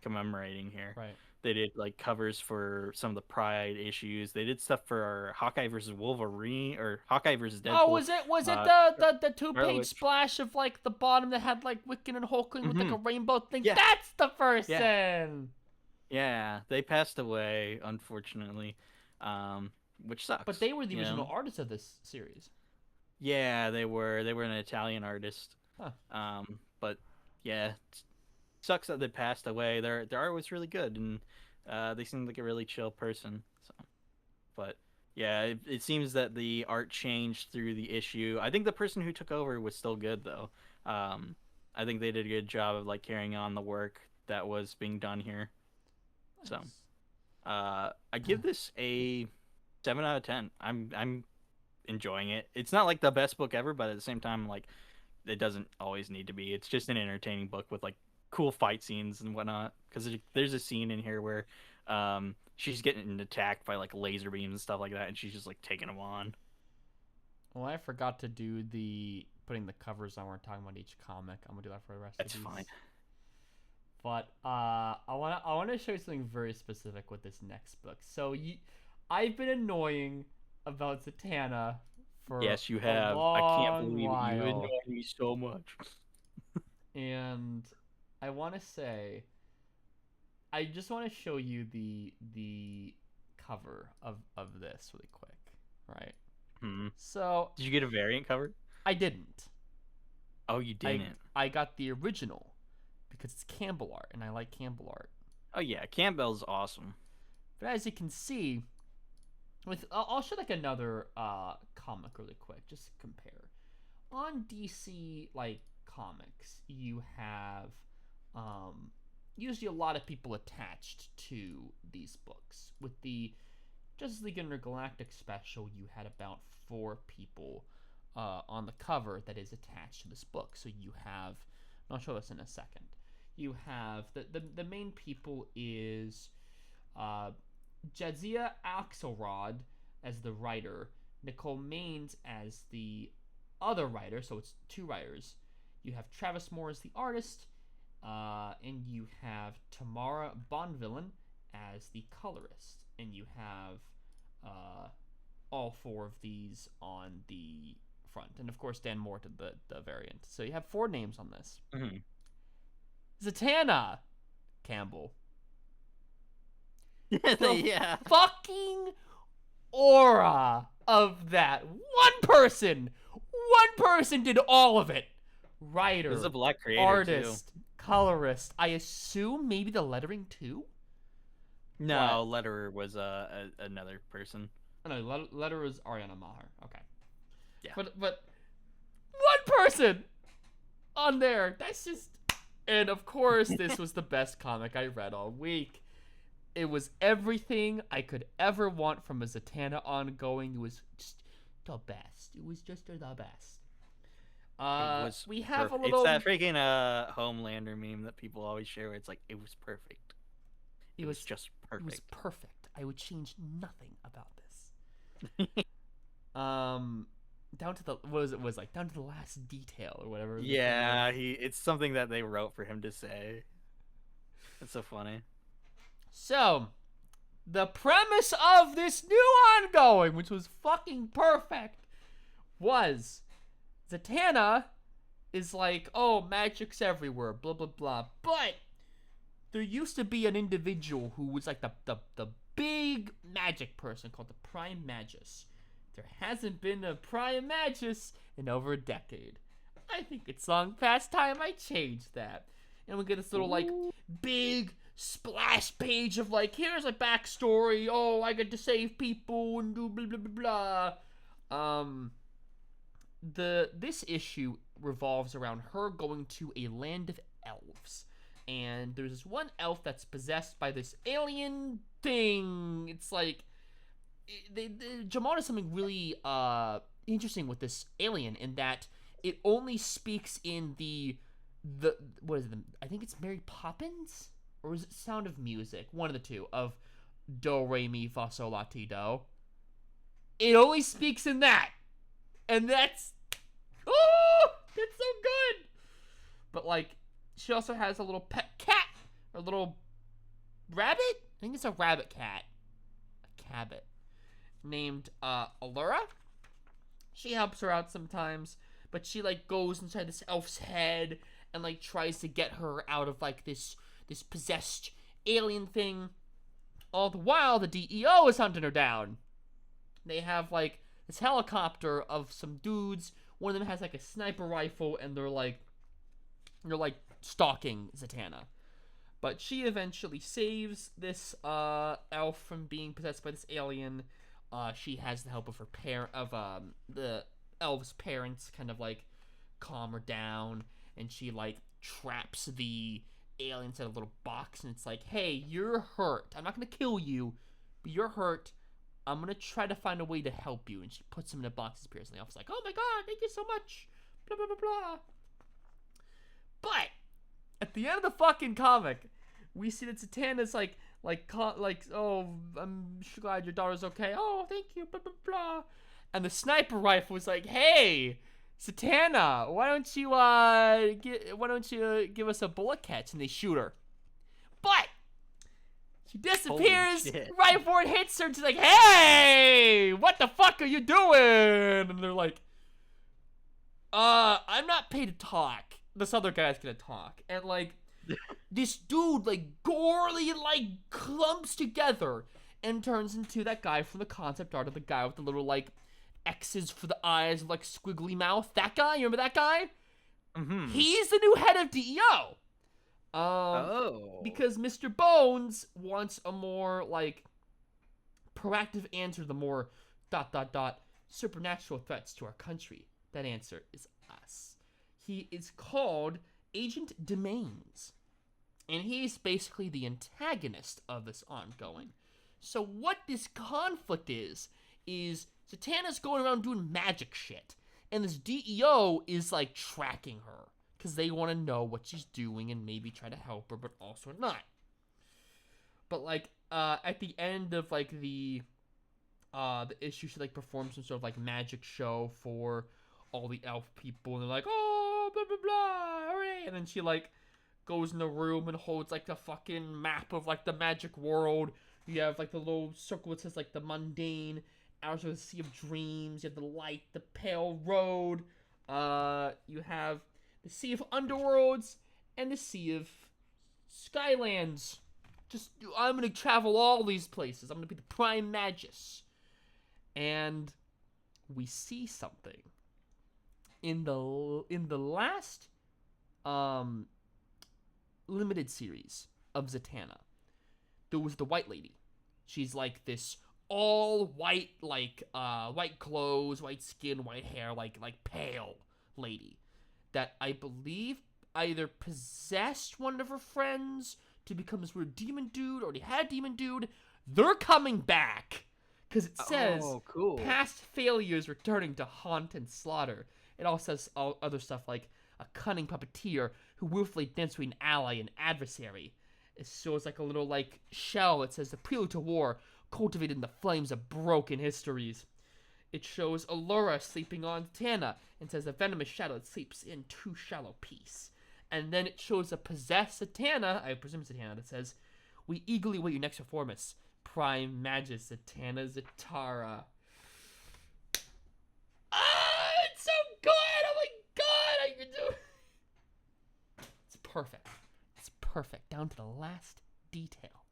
commemorating here. Right. They did like covers for some of the Pride issues. They did stuff for Hawkeye versus Wolverine or Hawkeye versus Oh, Deadpool. was it Uh, the two Scarlet page Witch. splash of like the bottom that had like Wiccan and Hulkling with like Mm-hmm. a rainbow thing? Yeah, That's the yeah, person. yeah. They passed away, unfortunately, which But sucks. they were the You original know? artists of this series. Yeah, they were. They were an Italian artist. Huh. But yeah, sucks that they passed away. Their art was really good, and they seemed like a really chill person. So, but yeah, it seems that the art changed through the issue. I think the person who took over was still good though. Um, I think they did a good job of like carrying on the work that was being done here. So, Nice. I give this a 7 out of 10. I'm enjoying it. It's not like the best book ever, but at the same time, like it doesn't always need to be. It's just an entertaining book with like cool fight scenes and whatnot. Because there's a scene in here where she's getting attacked by like laser beams and stuff like that, and she's just like taking them on. Well, I forgot to do the putting the covers on. We're talking about each comic. I'm gonna do that for the rest That's of these. fine. But I wanna show you something very specific with this next book. So I've been annoying about Zatanna for Yes, you a have. I can't long believe it. You while, annoy me so much. and I want to say I just want to show you the cover of this really quick, right? Hmm. So Did you get a variant cover? I didn't. Oh, you I didn't. I got the original because it's Campbell art, and I like Campbell art. Oh yeah, Campbell's awesome. But as you can see, I'll show like another comic really quick, just to compare. On DC like comics, you have usually a lot of people attached to these books. With the Justice League Intergalactic special, you had about 4 people on the cover that is attached to this book. So you have, I'll show this in a second. You have the main people is Jadzia Axelrod as the writer, Nicole Maines as the other writer, so it's 2 writers. You have Travis Moore as the artist, and you have Tamara Bonvillain as the colorist, and you have all 4 of these on the front, and of course Dan Moore did the variant. So you have 4 names on this. Mm-hmm. Zatanna Campbell. The Yeah. fucking aura of that one person did all of it. Writer, This is a black creator artist, colorist. I assume maybe the lettering too. too. No, letterer was another person. Oh, no, letterer is Ariana Maher. Okay. Yeah. But one person on there. That's just. And of course, this was the best comic I read all week. It was everything I could ever want from a Zatanna ongoing. It was just the best. It was just the best. We have a little. It's that freaking Homelander meme that people always share. Where it's like it was perfect. It was just perfect. It was perfect. I would change nothing about this. Down to the was like down to the last detail or whatever. Yeah, it's something that they wrote for him to say. It's so funny. So, the premise of this new ongoing, which was fucking perfect, was Zatanna is like, oh, magic's everywhere, blah, blah, blah. But there used to be an individual who was like the big magic person called the Prime Magus. There hasn't been a Prime Magus in over a decade. I think it's long past time I changed that. And we get this little, like, big splash page of, like, here's a backstory. Oh, I get to save people and do blah, blah, blah, blah. This issue revolves around her going to a land of elves. And there's this one elf that's possessed by this alien thing. It's like, Jamal does something really interesting with this alien in that it only speaks in the what is it? I think it's Mary Poppins, or is it Sound of Music? One of the two of Do Re Mi Fa Sol La Ti Do. It only speaks in that, and that's so good. But like, she also has a little pet cat, or a little rabbit. I think it's a rabbit cat, a cabot, named Allura. She helps her out sometimes, but she like goes inside this elf's head and like tries to get her out of like this possessed alien thing. All the while, the DEO is hunting her down. They have like this helicopter of some dudes. One of them has like a sniper rifle, and they're like stalking Zatanna. But she eventually saves this elf from being possessed by this alien. She has the help of the elf's parents, kind of like calm her down, and she like traps the alien inside a little box, and it's like, hey, you're hurt. I'm not gonna kill you, but you're hurt. I'm gonna try to find a way to help you. And she puts him in a box, disappears, and the elf's like, oh my god, thank you so much. Blah blah blah blah. But at the end of the fucking comic, we see that Zatanna's like, oh, I'm glad your daughter's okay. Oh, thank you, blah, blah, blah. And the sniper rifle was like, "Hey, Zatanna, why don't you give us a bullet catch?" And they shoot her, but she Holy disappears shit. right before it hits her. And she's like, "Hey, what the fuck are you doing?" And they're like, I'm not paid to talk. This other guy's gonna talk." And like, this dude like gorely like clumps together and turns into that guy from the concept art of the guy with the little like X's for the eyes, like squiggly mouth. That guy, you remember that guy? Mm-hmm. He's the new head of DEO. Oh. Because Mr. Bones wants a more like proactive answer to the more supernatural threats to our country. That answer is us. He is called Agent Domains, and he's basically the antagonist of this ongoing. So what this conflict is Zatanna's going around doing magic shit, and this DEO is like tracking her because they want to know what she's doing and maybe try to help her, but also not. But like at the end of like the issue, she like performs some sort of like magic show for all the elf people, and they're like, "Oh, blah blah blah, hooray!" And then she like goes in the room and holds like the fucking map of like the magic world. You have like the little circle that says like the mundane, out of the sea of dreams. You have the light, the pale road. You have the sea of underworlds and the sea of skylands. Just I'm gonna travel all these places. I'm gonna be the prime magus. And we see something in the last limited series of Zatanna. There was the white lady. She's like this all white, like white clothes, white skin, white hair, like pale lady that I believe either possessed one of her friends to become this weird demon dude, already had a demon dude. They're coming back because it says Oh, cool. past failures returning to haunt and slaughter. It also says all other stuff like a cunning puppeteer who willfully danced between ally and adversary. It shows like a little like shell that says the prelude to war, cultivated in the flames of broken histories. It shows Allura sleeping on Tana and says a venomous shadow that sleeps in too shallow peace. And then it shows a possessed Zatanna, I presume Zatanna, that says, "We eagerly wait your next performance, Prime Magus Zatanna Zatara." Ah, it's so good! Oh my god, I can do it. It's perfect. It's perfect, down to the last detail.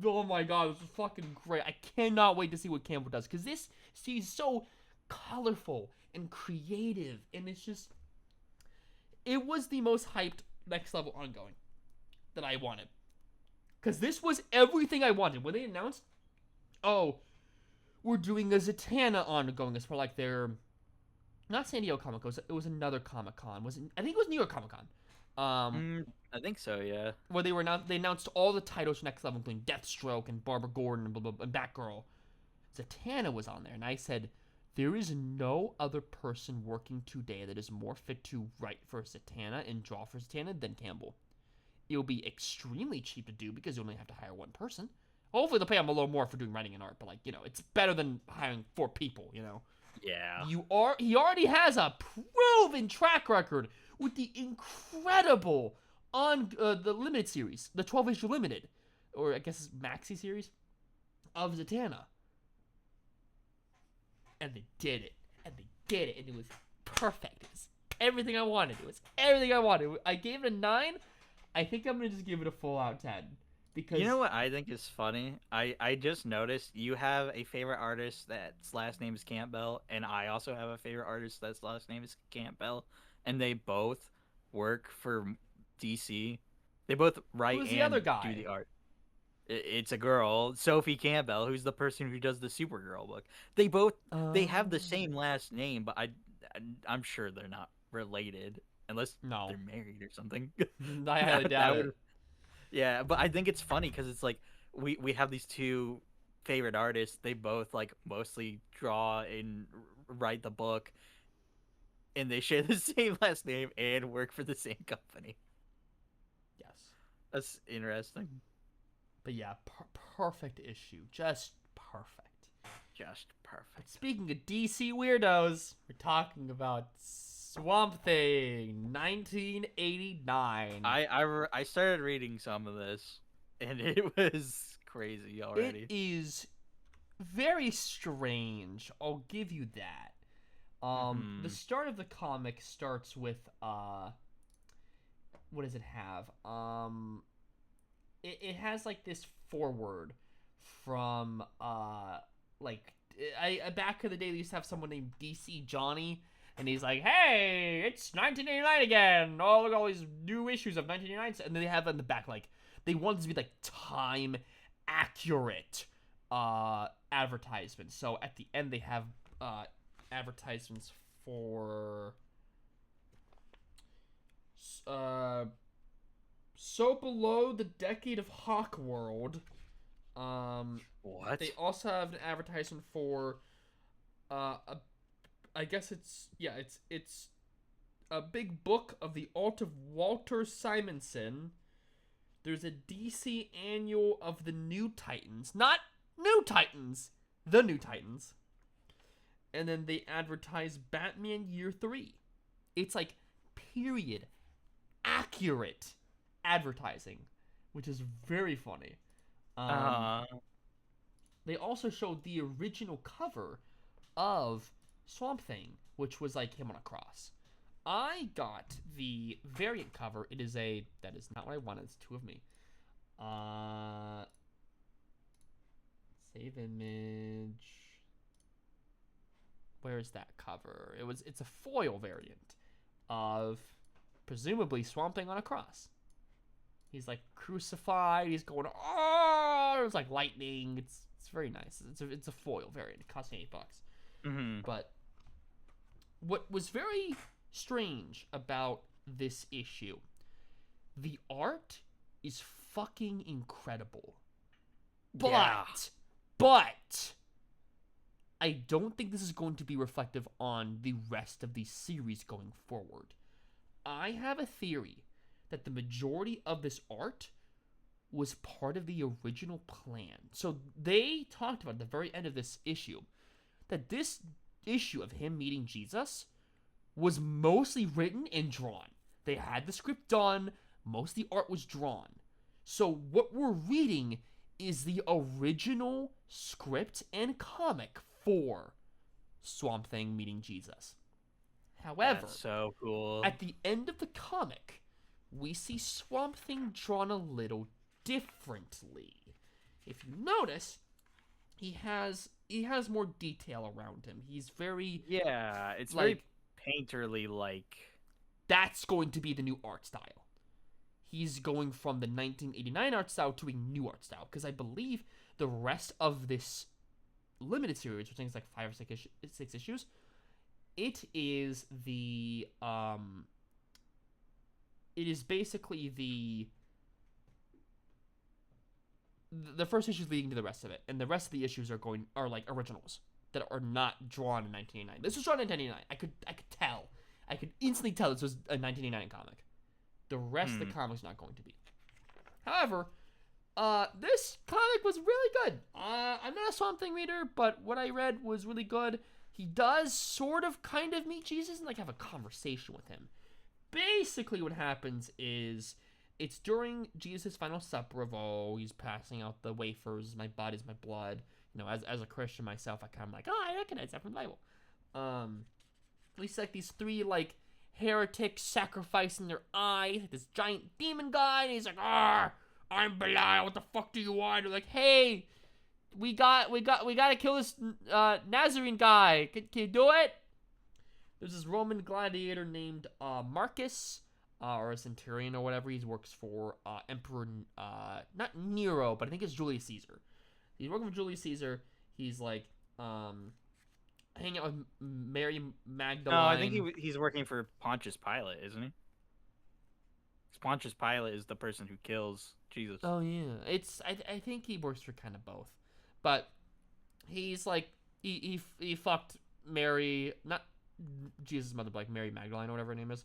Oh my god, this is fucking great. I cannot wait to see what Campbell does, because this seems so colorful and creative, and it's just, it was the most hyped next level ongoing that I wanted. Because this was everything I wanted. When they announced, oh, we're doing a Zatanna ongoing as for like their, not San Diego Comic Con, it was another Comic Con. I think it was New York Comic Con. I think so, yeah. Where they announced all the titles for next level, including Deathstroke and Barbara Gordon and blah, blah, blah, and Batgirl. Zatanna was on there, and I said, there is no other person working today that is more fit to write for Zatanna and draw for Zatanna than Campbell. It will be extremely cheap to do because you only have to hire one person. Hopefully they'll pay him a little more for doing writing and art, but like, you know, it's better than hiring 4 people, you know. Yeah. He already has a proven track record with the incredible on the limited series, the 12-issue limited, or I guess it's maxi series of Zatanna. And they did it. And they did it. And it was perfect. It was everything I wanted. It was everything I wanted. I gave it a 9. I think I'm going to just give it a full out 10. Because You know what I think is funny? I just noticed you have a favorite artist that's last name is Campbell, and I also have a favorite artist that's last name is Campbell, and they both work for DC. They both write who's the and other guy? do the art. It's a girl, Sophie Campbell, who's the person who does the Supergirl book. They have the same last name, but I'm sure they're not related unless No. they're married or something. I highly doubt it. Yeah, but I think it's funny because it's like we have these two favorite artists. They both like mostly draw and write the book, and they share the same last name and work for the same company. Yes. That's interesting. But yeah, perfect issue. Just perfect. Just But perfect. speaking of DC weirdos, we're talking about Swamp Thing, 1989. I started reading some of this, and it was crazy It already. is very strange. I'll give you that. The Hmm. start of the comic starts with what does it have? It has like this foreword from like I back in the day they used to have someone named DC Johnny, and he's like, hey, it's 1989 again. Oh, look at all these new issues of 1989, and then they have in the back like they want it to be like time accurate advertisements. So at the end they have advertisements for uh so below the decade of Hawk World. They What? also have an advertisement for a I guess it's a big book of the art of Walter Simonson. There's a DC annual of the New Titans, not New Titans, the New Titans. And then they advertise Batman Year 3. It's like period accurate advertising, which is very funny. Um, Uh, they also showed the original cover of Swamp Thing, which was like him on a cross. I got the variant cover. It is a that is not what I wanted. It's two of me. Uh, save image. Where's that cover? It's a foil variant of presumably Swamp Thing on a cross. He's like crucified. He's going, oh, there's like lightning. It's very nice. It's a foil variant. It cost me $8. hmm. But what was very strange about this issue, the art is fucking incredible. Yeah. But I don't think this is going to be reflective on the rest of the series going forward. I have a theory that the majority of this art was part of the original plan. So they talked about at the very end of this issue that this issue of him meeting Jesus was mostly written and drawn. They had the script done, most of the art was drawn. So what we're reading is the original script and comic for Swamp Thing meeting Jesus. However, That's so cool. at the end of the comic, we see Swamp Thing drawn a little differently. If you notice, he has more detail around him. He's very Yeah, it's like very painterly like. that's going to be the new art style. He's going from the 1989 art style to a new art style because I believe the rest of this limited series, which I think is like 5 or 6 issues, it is it is basically the first issue is leading to the rest of it, and the rest of the issues are like originals that are not drawn in 1989. This was drawn in 1989. I could tell. I could instantly tell this was a 1989 comic. The rest of the comic's not going to be. However, this comic was really good. I'm not a Swamp Thing reader, but what I read was really good. He does sort of kind of meet Jesus and like have a conversation with him. Basically what happens is it's during Jesus' final supper of he's passing out the wafers, my body's my blood. You know, as a Christian myself, I kind of like, I recognize that from the Bible. We see like these three like heretics sacrificing their eyes, like this giant demon guy, and he's like, I'm Belial, what the fuck do you want? They're like, hey, we gotta kill this Nazarene guy. Can you do it? There's this Roman gladiator named Marcus, or a centurion or whatever. He works for Emperor, not Nero, but I think it's Julius Caesar. He's working for Julius Caesar. He's like hanging out with Mary Magdalene. No, I think he's working for Pontius Pilate, isn't he? 'Cause Pontius Pilate is the person who kills Jesus. Oh yeah, I think he works for kind of both, but he's like he fucked Mary, not Jesus' mother, but like Mary Magdalene or whatever her name is.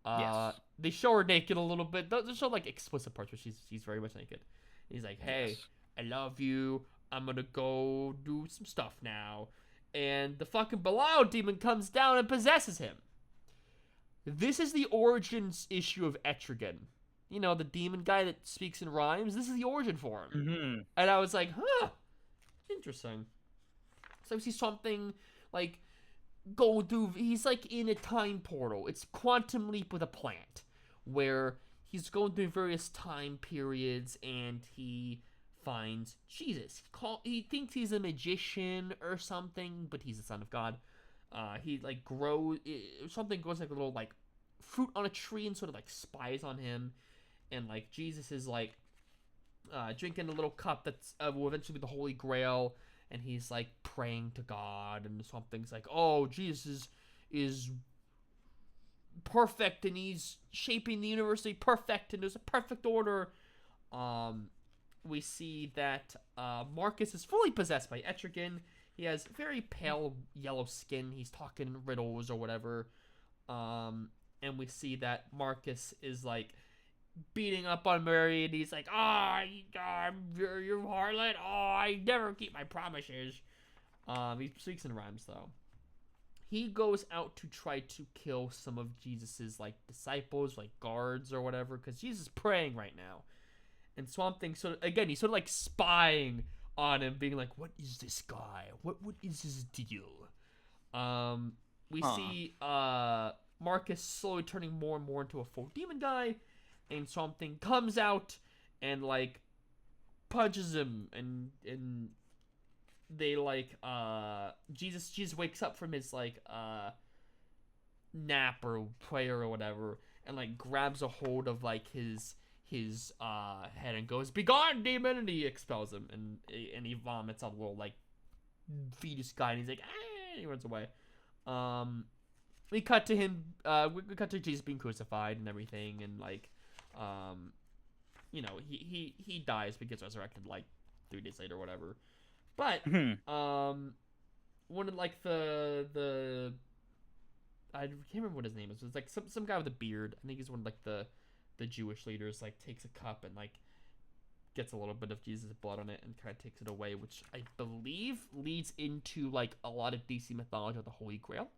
Yes. They show her naked a little bit. They show like explicit parts where she's very much naked. He's like, hey, Yes. I love you. I'm gonna go do some stuff now. And the fucking Belial demon comes down and possesses him. This is the origins issue of Etrigan. You know, the demon guy that speaks in rhymes. This is the origin for him. Mm-hmm. And I was like, huh, interesting. So I see something like go through. He's like in a time portal. It's Quantum Leap with a plant, where he's going through various time periods and he finds Jesus. He thinks he's a magician or something, but he's the son of God. He like grows something grows like a little like fruit on a tree and sort of like spies on him, and like Jesus is like drinking a little cup that's will eventually be the Holy Grail, and he's like praying to God, and something's like, oh, Jesus is perfect, and he's shaping the universe to be perfect, and there's a perfect order. We see that Marcus is fully possessed by Etrigan. He has very pale yellow skin. He's talking riddles or whatever. And we see that Marcus is like beating up on Mary, and he's like, you're harlot. Oh, I never keep my promises. He speaks in rhymes, though. He goes out to try to kill some of Jesus's like disciples, like guards or whatever, because Jesus is praying right now. And Swamp Thing he's sort of like spying on him, being like, what is this guy? What is his deal? We see Marcus slowly turning more and more into a full demon guy, and Swamp Thing comes out and like punches him, and they like Jesus wakes up from his like nap or prayer or whatever, and like grabs a hold of like his head and goes, "Begone, demon!" And he expels him, and he vomits a little like fetus guy, and he's like, ah, and he runs away. We cut to him. We cut to Jesus being crucified and everything, and like, you know, he dies but gets resurrected like 3 days later or whatever. But one of like the I can't remember what his name is. It's like some guy with a beard. I think he's one of like the Jewish leaders. Like takes a cup and like gets a little bit of Jesus' blood on it and kind of takes it away, which I believe leads into like a lot of DC mythology of the Holy Grail.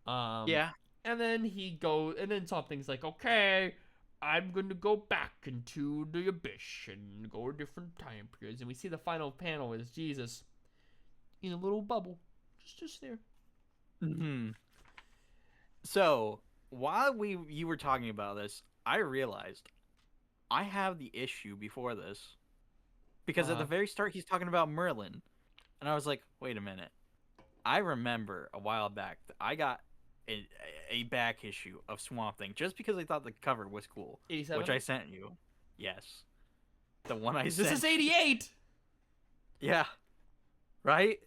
Yeah. And then and then something's like, okay, I'm going to go back into the abyss and go to different time periods. And we see the final panel is Jesus in a little bubble, just there. Mm-hmm. So while you were talking about this, I realized I have the issue before this, because at the very start he's talking about Merlin, and I was like, wait a minute. I remember a while back that I got a back issue of Swamp Thing just because I thought the cover was cool, 87? which I sent you. Yes, the one I sent. This is 88. Yeah, right.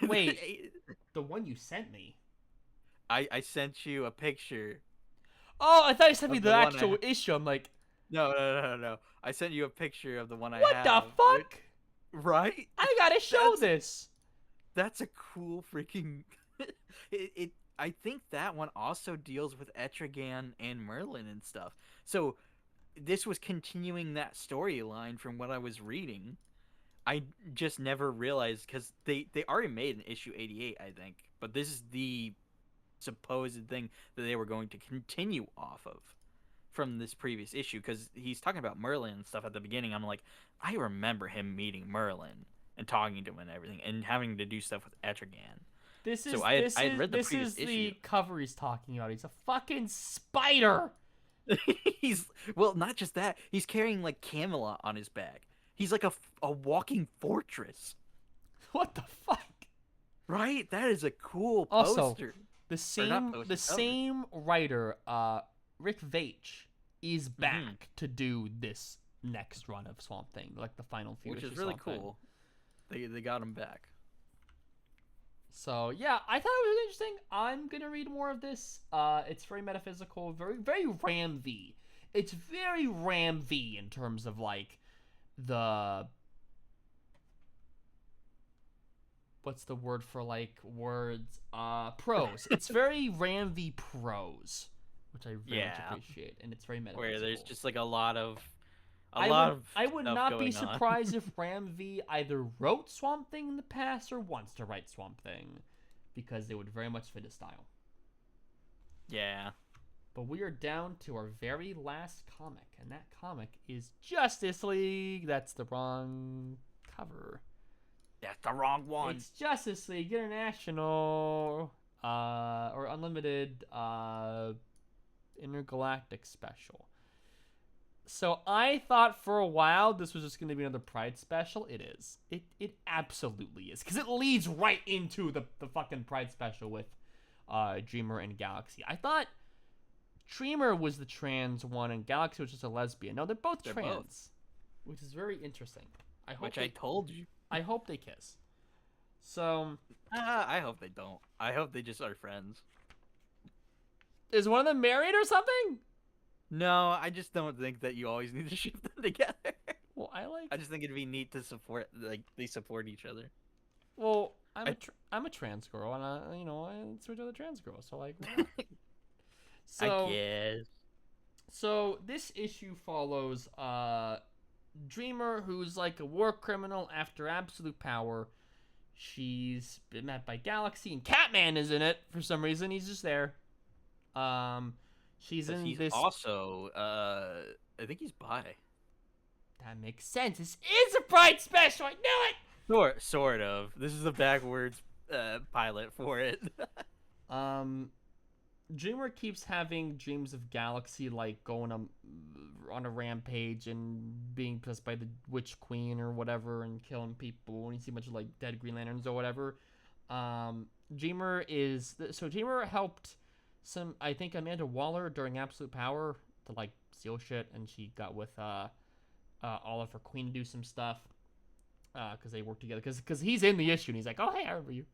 Wait, the one you sent me. I sent you a picture. Oh, I thought you sent me the the one actual issue. I'm like, no. I sent you a picture of the one I what have. the fuck? Right? I gotta show this. That's a cool freaking. I think that one also deals with Etrigan and Merlin and stuff. So this was continuing that storyline from what I was reading. I just never realized, because they already made an issue 88, I think, but this is the supposed thing that they were going to continue off of from this previous issue, because he's talking about Merlin and stuff at the beginning. I'm like, I remember him meeting Merlin and talking to him and everything, and having to do stuff with Etrigan. I had read the previous issue. The cover he's talking about. He's a fucking spider. He's not just that. He's carrying like Camelot on his back. He's like a walking fortress. What the fuck? Right? That is a cool poster. Also, the same writer, Rick Veitch, is back to do this next run of Swamp Thing, like the final few, which is really cool. They got him back. So yeah, I thought it was interesting. I'm gonna read more of this. It's very metaphysical, very very Ram V. It's very Ram V in terms of like the what's the word for like words? Prose. It's very Ram V prose, which I very much appreciate, and it's very metaphysical. Where there's just like a lot of A lot of I would stuff not be going on. surprised if Ram V either wrote Swamp Thing in the past or wants to write Swamp Thing, because it would very much fit his style. Yeah. But we are down to our very last comic, and that comic is Justice League. That's the wrong cover. That's the wrong one. It's Justice League International, or Unlimited, Intergalactic Special. So I thought for a while this was just going to be another Pride special. It is. It absolutely is, because it leads right into the fucking Pride special with Dreamer and Galaxy. I thought Dreamer was the trans one and Galaxy was just a lesbian. No, they're both trans, which is very interesting. I told you. I hope they kiss. So I hope they don't. I hope they just are friends. is one of them married or something? No, I just don't think that you always need to ship them together. Well, I just think it'd be neat to support, like, they support each other. Well, I'm a trans girl, and I switch with a trans girl, so like. So, I guess. So this issue follows Dreamer, who's like a war criminal after absolute power. She's been met by Galaxy, and Catman is in it for some reason. He's just there. She's in this. Also, I think he's bi. That makes sense. This is a Pride special. I knew it. Sort of. This is the backwards pilot for it. Dreamer keeps having dreams of Galaxy, like going on a rampage and being possessed by the Witch Queen or whatever and killing people, and you see a bunch of like dead Green Lanterns or whatever. Dreamer helped I think Amanda Waller during Absolute Power to like steal shit, and she got with Oliver Queen to do some stuff because they work together, because he's in the issue and he's like, oh hey, I remember you.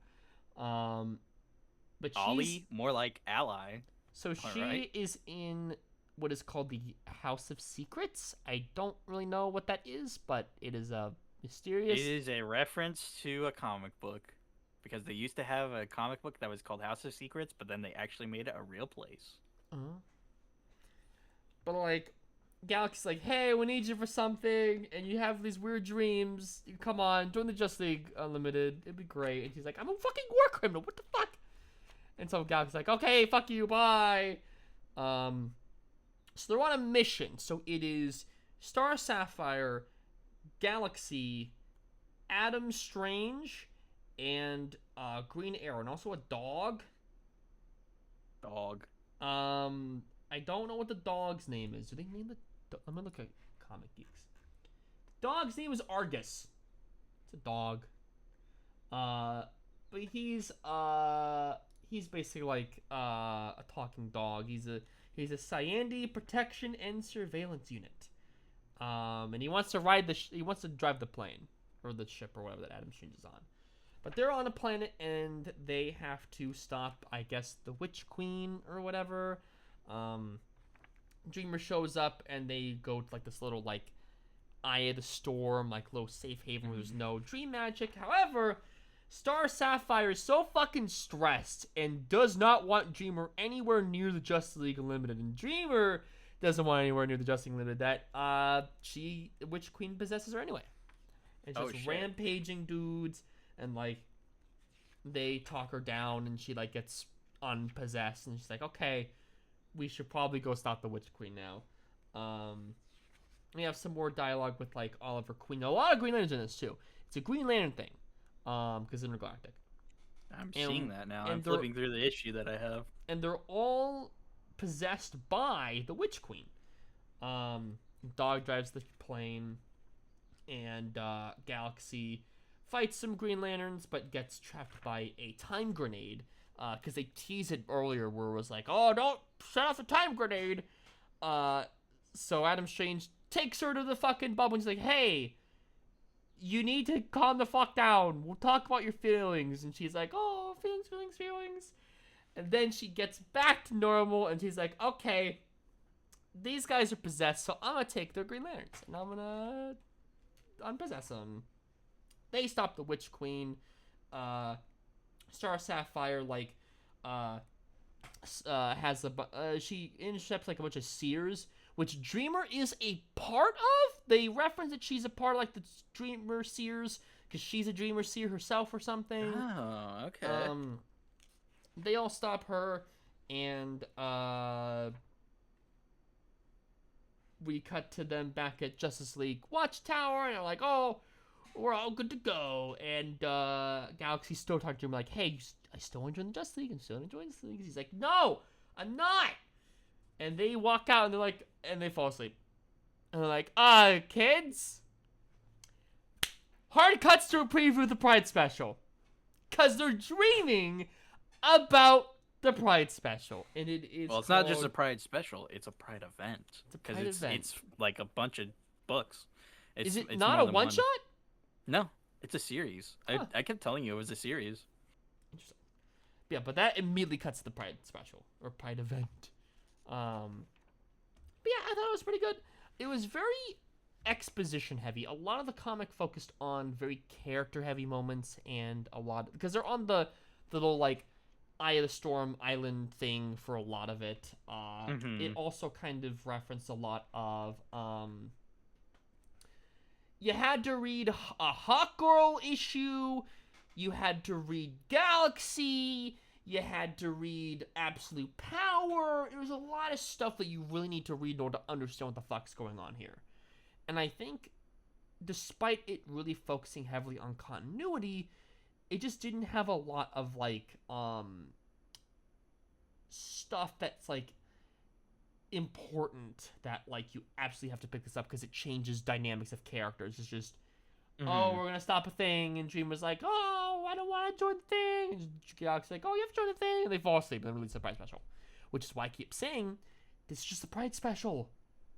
But Ollie, more like ally. So she is in what is called the House of Secrets. I don't really know what that is, but it is a mysterious. It is a reference to a comic book, because they used to have a comic book that was called House of Secrets, but then they actually made it a real place. But like, Galaxy's like, hey, we need you for something, and you have these weird dreams. Come on, join the Justice League Unlimited. It'd be great. And she's like, I'm a fucking war criminal. What the fuck? And so Galaxy's like, okay, fuck you, bye. So they're on a mission. So it is Star Sapphire, Galaxy, Adam Strange, and Green Arrow, and also a dog. I don't know what the dog's name is. Do they name the? I'm gonna look at Comic Geeks. The dog's name is Argus. It's a dog. But he's basically like a talking dog. He's a Cyandi protection and surveillance unit. And he wants to drive the plane or the ship or whatever that Adam Strange is on. But they're on a planet and they have to stop, I guess, the Witch Queen or whatever. Dreamer shows up and they go to like this little like Eye of the Storm, like little safe haven where there's no dream magic. However, Star Sapphire is so fucking stressed and does not want Dreamer anywhere near the Justice League Unlimited, and Dreamer doesn't want anywhere near the Justice League Unlimited, that Witch Queen possesses her anyway. And just rampaging dudes, and like they talk her down and she like gets unpossessed, and she's like, okay, we should probably go stop the Witch Queen now. We have some more dialogue with like Oliver Queen. A lot of Green Lanterns in this too. It's a Green Lantern thing. Because Intergalactic. I'm seeing that now. I'm flipping through the issue that I have. And they're all possessed by the Witch Queen. Dog drives the plane, and Galaxy fights some Green Lanterns, but gets trapped by a time grenade. Because they teased it earlier where it was like, oh, don't set off a time grenade. So Adam Strange takes her to the fucking bubble and he's like, hey, you need to calm the fuck down. We'll talk about your feelings. And she's like, oh, feelings. And then she gets back to normal, and she's like, okay, these guys are possessed, so I'm going to take their Green Lanterns, and I'm going to unpossess them. They stop the Witch Queen. Star Sapphire, like, has she intercepts, like, a bunch of seers, which Dreamer is a part of. They reference that she's a part of like the Dreamer Seers because she's a Dreamer Seer herself or something. Oh, okay. They all stop her, and we cut to them back at Justice League Watchtower, and they're like, "Oh, we're all good to go." And Galaxy's still talking to him like, "Hey, I still enjoy the Justice League. I'm still enjoying the League." He's like, "No, I'm not." And they walk out, and they're like, and they fall asleep. And they're like, kids. Hard cuts to a preview of the Pride special, cause they're dreaming about the Pride special, and it is. Well, it's not just a Pride special; it's a Pride event. It's a Pride event. It's like a bunch of books. Is it it's not more a than one shot? No, it's a series. Huh. I kept telling you it was a series. Interesting. Yeah, but that immediately cuts to the Pride special or Pride event. But yeah, I thought it was pretty good. It was very exposition heavy. A lot of the comic focused on very character heavy moments, and a lot because they're on the little like Eye of the Storm island thing for a lot of it. It also kind of referenced a lot of you had to read a Hawk Girl issue, you had to read Galaxy, you had to read Absolute Power. There's a lot of stuff that you really need to read in order to understand what the fuck's going on here. And I think, despite it really focusing heavily on continuity, it just didn't have a lot of, like, stuff that's, like, important that, like, you absolutely have to pick this up because it changes dynamics of characters. It's just, oh, we're gonna stop a thing, and Dreamer's like, oh, I don't want to join the thing, and Galaxy's like, oh, you have to join the thing, and they fall asleep and then release the Pride special, which is why I keep saying this is just the Pride special.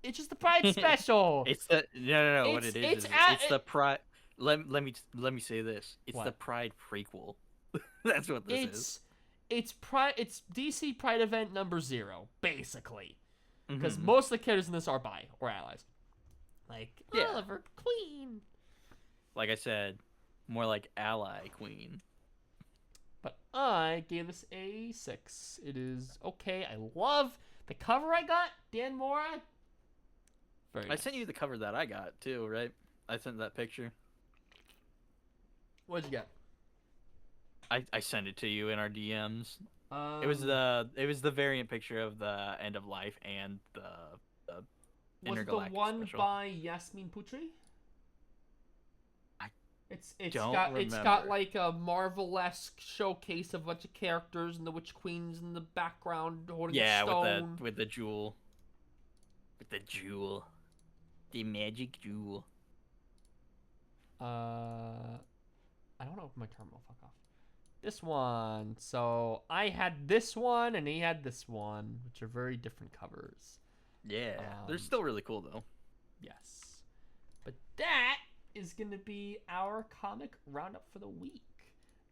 It's just the Pride special. It's the no. What it is it's the Pride. Let me say this. It's What? the Pride prequel. That's what this is. It's Pride. It's DC Pride event number 0, basically, because most of the characters in this are bi or allies, like Oliver Queen. Like I said, more like ally queen. But I gave this a 6. It is okay. I love the cover I got. Dan Mora. Very nice. I sent you the cover that I got too, right? I sent that picture. What'd you get? I sent it to you in our DMs. It was the variant picture of the End of Life and the was Intergalactic the one special. by Yasmin Putri? It's don't got remember. like a Marvel-esque showcase of a bunch of characters and the Witch Queen's in the background holding a stone. with the jewel. With the jewel. The magic jewel. I don't open my terminal. Fuck off. This one. So I had this one and he had this one, which are very different covers. Yeah, they're still really cool though. Yes. But that is going to be our comic roundup for the week.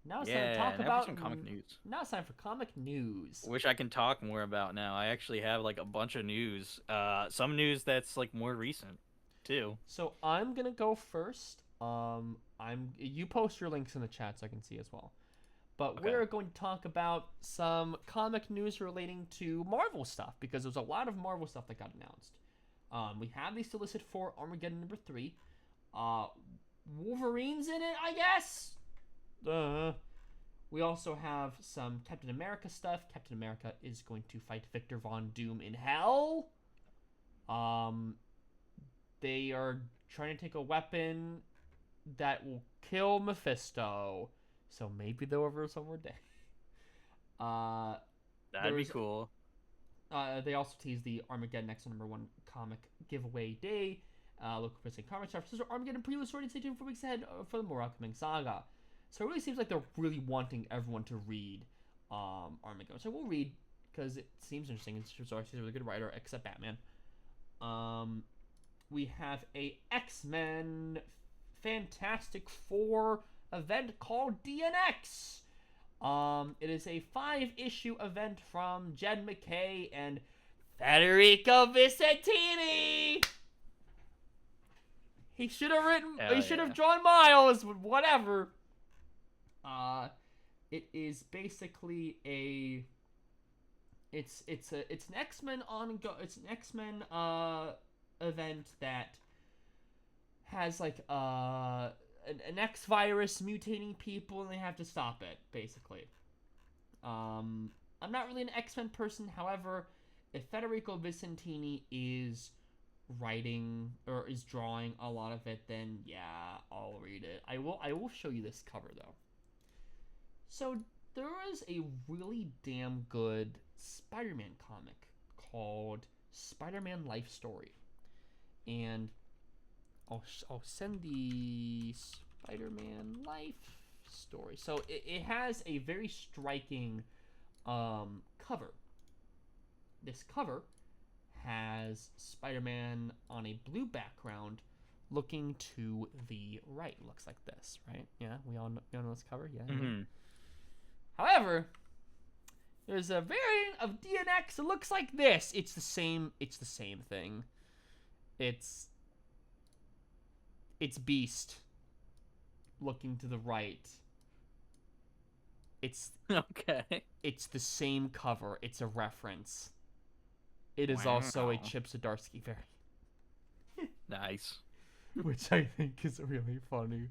Now it's time to talk about some comic news. Now it's time for comic news. Which I can talk more about now. I actually have like a bunch of news. Some news that's like more recent too. So I'm gonna go first. You post your links in the chat so I can see as well. But Okay. we're going to talk about some comic news relating to Marvel stuff because there's a lot of Marvel stuff that got announced. We have these still listed for Armageddon number 3. Wolverine's in it, I guess. We also have some Captain America stuff. Captain America is going to fight Victor Von Doom in hell. They are trying to take a weapon that will kill Mephisto. So maybe they'll reverse one more day. That'd be cool. They also teased the Armageddon X number 1 comic giveaway day. Look for some comic stuff. So Armageddon preview story to stay tuned for weeks ahead for the more upcoming saga. So it really seems like they're really wanting everyone to read Armageddon. So we'll read because it seems interesting. She's a really good writer, except Batman. We have a X-Men Fantastic Four event called DNX. It is a 5-issue event from Jed MacKay and Federico Vicentini. He should have written. He should have drawn Miles, but whatever. It is basically a It's an X-Men it's an X-Men event that has like an X virus mutating people and they have to stop it basically. I'm not really an X-Men person. However, if Federico Vicentini is writing or is drawing a lot of it, then yeah, I'll read it. I will show you this cover though. So there is a really damn good Spider-Man comic called Spider-Man Life Story, and I'll send the Spider-Man Life Story. So it has a very striking cover. This cover has Spider-Man on a blue background looking to the right. Looks like this, right? Yeah, we all know this cover. Yeah. Mm-hmm. However, there's a variant of DNX that looks like this. It's the same. It's the same thing. It's Beast looking to the right. It's Okay. it's the same cover. It's a reference. It is also a Wow. Chip Zdarsky variant, Nice. which I think is really funny.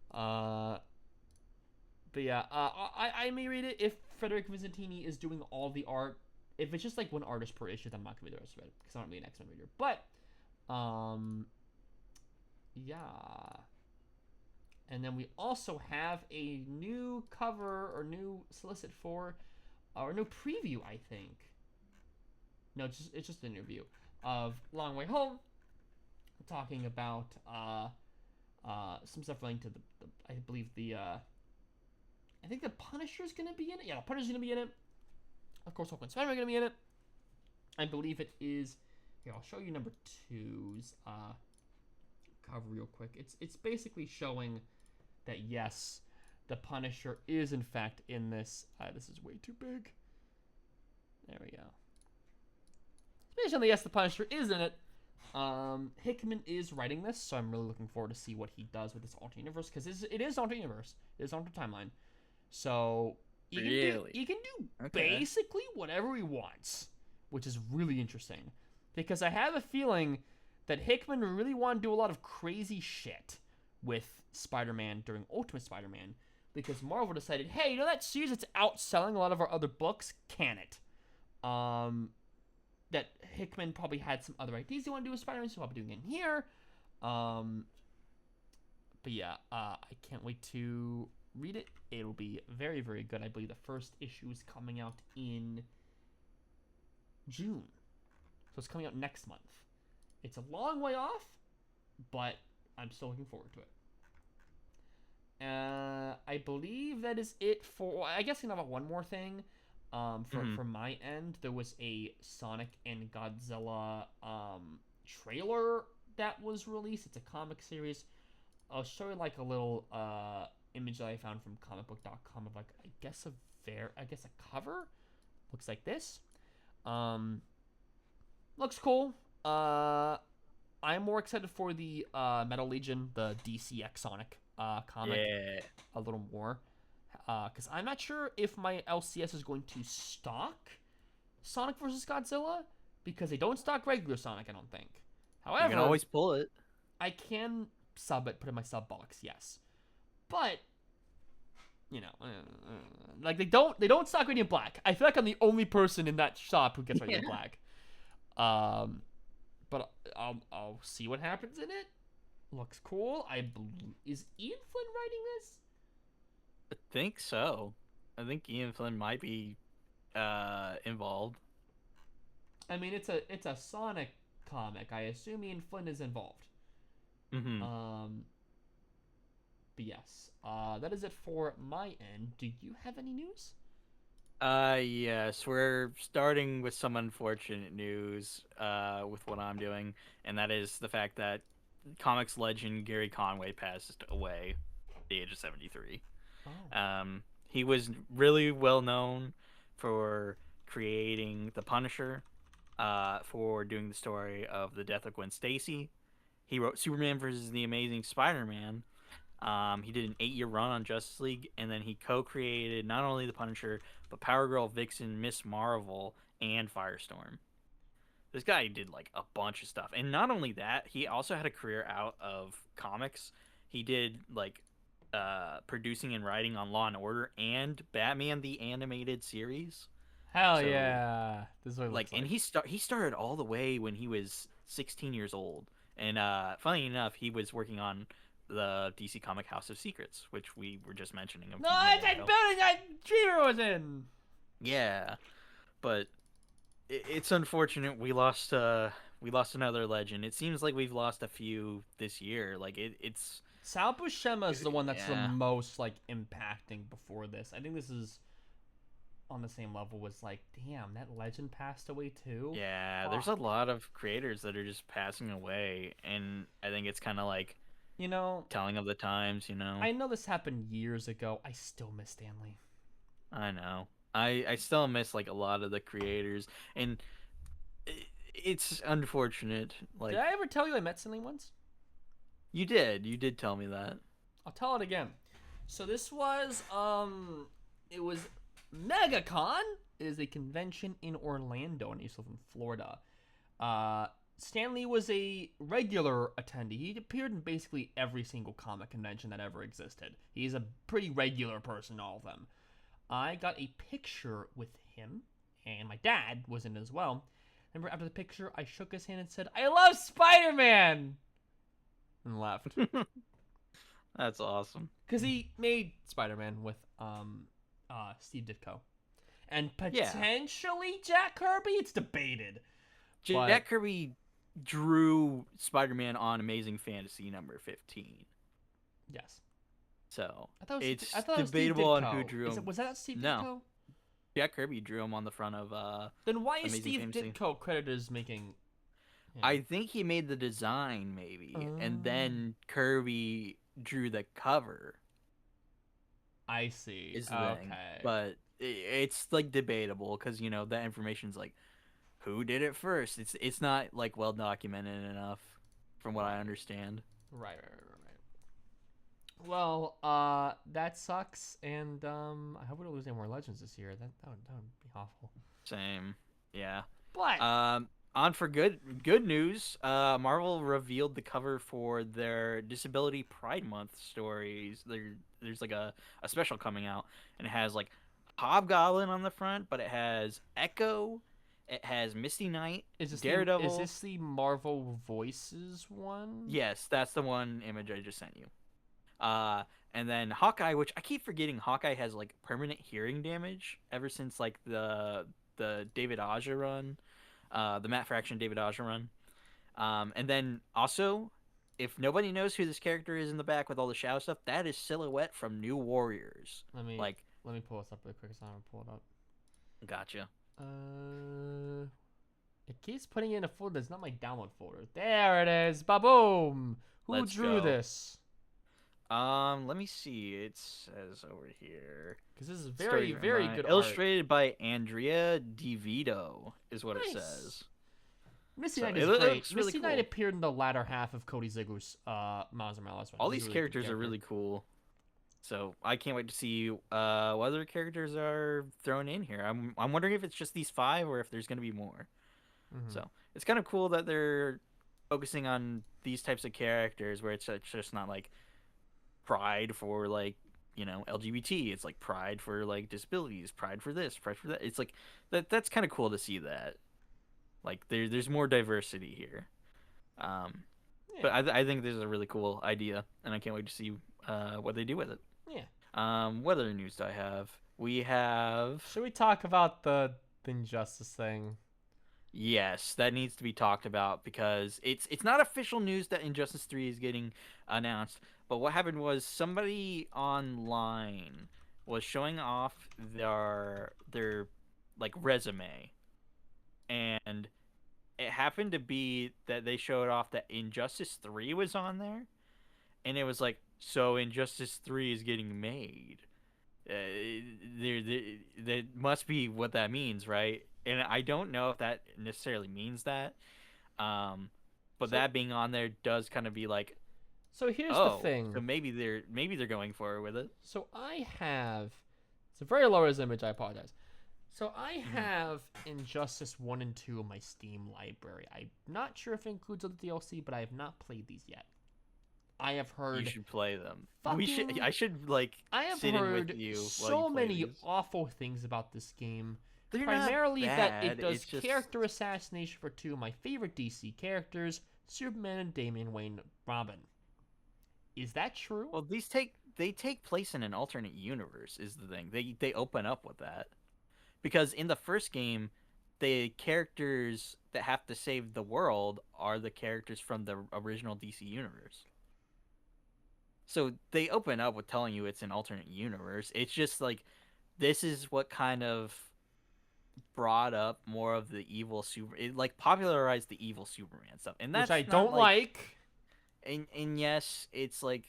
Uh, but yeah, I may read it if Federico Vicentini is doing all the art. If it's just like one artist per issue, then I'm not gonna read the rest of it because I'm not really an X-Men reader. But, yeah. And then we also have a new cover or new solicit for, or new preview, I think. No, it's just an interview of Long Way Home, talking about some stuff relating to the I believe I think the Punisher's gonna be in it. Yeah, the Punisher's gonna be in it. Of course, Hulk and Spider-Man are gonna be in it. I believe it is. Here, I'll show you number two's cover real quick. It's basically showing that yes, the Punisher is in fact in this. This is way too big. There we go. Basically, yes, the Punisher is in it. Hickman is writing this, so I'm really looking forward to see what he does with this alternate universe because it is alternate universe. It is alternate timeline. So Really? he can do Okay. basically whatever he wants, which is really interesting. Because I have a feeling that Hickman really wanted to do a lot of crazy shit with Spider-Man during Ultimate Spider-Man, because Marvel decided, hey, you know that series that's outselling a lot of our other books? Can it? That Hickman probably had some other ideas he wanted to do with Spider-Man, so I'll be doing it in here. But yeah, I can't wait to read it. It'll be very, very good. I believe the first issue is coming out in June. So it's coming out next month. It's a long way off, but I'm still looking forward to it. I believe that is it for. I guess I can have one more thing. For my end, there was a Sonic and Godzilla trailer that was released. It's a comic series. I'll show you like a little image that I found from comicbook.com of like I guess a cover. Looks like this. Looks cool. I'm more excited for the Metal Legion, the DCX Sonic comic, Yeah. a little more, because I'm not sure if my LCS is going to stock Sonic versus Godzilla, because they don't stock regular Sonic, I don't think. You can However, always pull it. I can sub it, put it in my sub box, yes, but you know, like they don't stock Radiant Black. I feel like I'm the only person in that shop who gets Radiant Black. But I'll see what happens in it. Looks cool. Is Ian Flynn writing this? I think so. I think Ian Flynn might be involved. I mean, it's a Sonic comic. I assume Ian Flynn is involved. Mm-hmm. But yes, that is it for my end. Do you have any news? Yes, we're starting with some unfortunate news with what I'm doing, and that is the fact that comics legend Gary Conway passed away at the age of 73. Oh, He was really well known for creating The Punisher, for doing the story of the death of Gwen Stacy. He wrote Superman versus the Amazing Spider-Man, He did an 8-year run on Justice League, and then he co-created not only the Punisher, but Power Girl, Vixen, Miss Marvel, and Firestorm. This guy did like a bunch of stuff, and not only that, he also had a career out of comics. He did like producing and writing on Law and Order and Batman the Animated Series. Hell So yeah. This is what it like, looks and like. he started all the way when he was 16 years old. And funny enough, he was working on the DC comic House of Secrets, which we were just mentioning a No, few it's minutes that ago. building that Dreamer was in. Yeah, but it's unfortunate we lost another legend. It seems like we've lost a few this year. Like it's Sal Buscema is the one that's the yeah. most like impacting before this. I think this is on the same level. Was like, damn, that legend passed away too. Yeah, there's a Fuck. lot of creators that are just passing away, and I think it's kind of like You know, telling of the times, you know. I know this happened years ago. I still miss Stanley. I know. I still miss like a lot of the creators, and it's unfortunate. Did Like I ever tell you I met Stanley once? you did tell me that. I'll tell it again. So this was it was MegaCon. It is a convention in Orlando, and he's from Florida. Stanley was a regular attendee. He appeared in basically every single comic convention that ever existed. He's a pretty regular person in all of them. I got a picture with him, and my dad was in it as well. Remember, after the picture, I shook his hand and said, "I love Spider-Man," and left. That's awesome. Because he made Spider-Man with Steve Ditko, and Yeah, potentially Jack Kirby. It's debated, but Jack Kirby drew Spider-Man on Amazing Fantasy number 15. yes, So I thought it was, it's I thought it was Steve debatable on who Ditko. drew him. Was that Steve No, Ditko? Jack Kirby drew him on the front of Then why is Amazing Steve Fantasy. Ditko credited as making I him? think he made the design maybe, and Oh, then Kirby drew the cover. I see. Is the thing, Okay. but it's like debatable because you know that information's like who did it first. It's not like well documented enough, from what I Right. understand. Right. Well, that sucks, and I hope we don't lose any more legends this year. That would be awful. Same, yeah. But On for good news. Marvel revealed the cover for their Disability Pride Month stories. There's like a special coming out, and it has like Hobgoblin on the front, but it has Echo, it has Misty Knight, is Daredevil. this the Marvel Voices one? Yes, that's the one image I just sent you. Uh, and then Hawkeye, which I keep forgetting, Hawkeye has like permanent hearing damage ever since like the David Aja run, the Matt Fraction David Aja run. And then also, if nobody knows who this character is in the back with all the shadow stuff, that is Silhouette from New Warriors. Let me Like, let me pull this up really quick. So I'm gonna pull it up. gotcha. Uh, it keeps putting it in a folder. It's not my download folder. There it is. Ba-boom. Who Let's drew go. this? Let me see. It says over here. Because this is Stories very, written very by good art. illustrated by Andrea DeVito is what it Nice. says. Misty So Knight it is great. looks really Misty cool. Knight appeared in the latter half of Cody Ziegler's Miles Morales one. All He's these a really good characters are character. really cool. So I can't wait to see what other characters are thrown in here. I'm wondering if it's just these five or if there's gonna be more. Mm-hmm. So it's kind of cool that they're focusing on these types of characters where it's just not like pride for like LGBT. It's like pride for like disabilities, pride for this, pride for that. It's like that's kind of cool to see that. Like there's more diversity here. Um, but Yeah. I think this is a really cool idea, and I can't wait to see what they do with it. Yeah. What other news do I have? We have Should we talk about the Injustice thing? yes, that needs to be talked about because it's not official news that Injustice 3 is getting announced, but what happened was somebody online was showing off their like resume, and it happened to be that they showed off that Injustice 3 was on there, and it was like, so Injustice 3 is getting made. That must be what that means, right? And I don't know if that necessarily means that. Um, but So that being on there does kind of be like, So here's the Oh, thing. so maybe they're going forward with it. So I have. It's a very low res image. I apologize. So I Mhm. have Injustice 1 and 2 in my Steam library. I'm not sure if it includes other DLC, but I have not played these yet. I have You heard should play them. We should. fucking. I should like I have sit in with heard you while you so play many these. awful things about this game. They're not Primarily that it bad. does It's just character assassination for two of my favorite DC characters, Superman and Damian Wayne Robin. Is that true? well, they take place in an alternate universe. Is the thing they open up with that because in the first game, the characters that have to save the world are the characters from the original DC universe. So they open up with telling you it's an alternate universe. It's just like this is what kind of brought up more of the evil super. It like popularized the evil Superman stuff, and Which I that's not don't like. like. And yes, it's like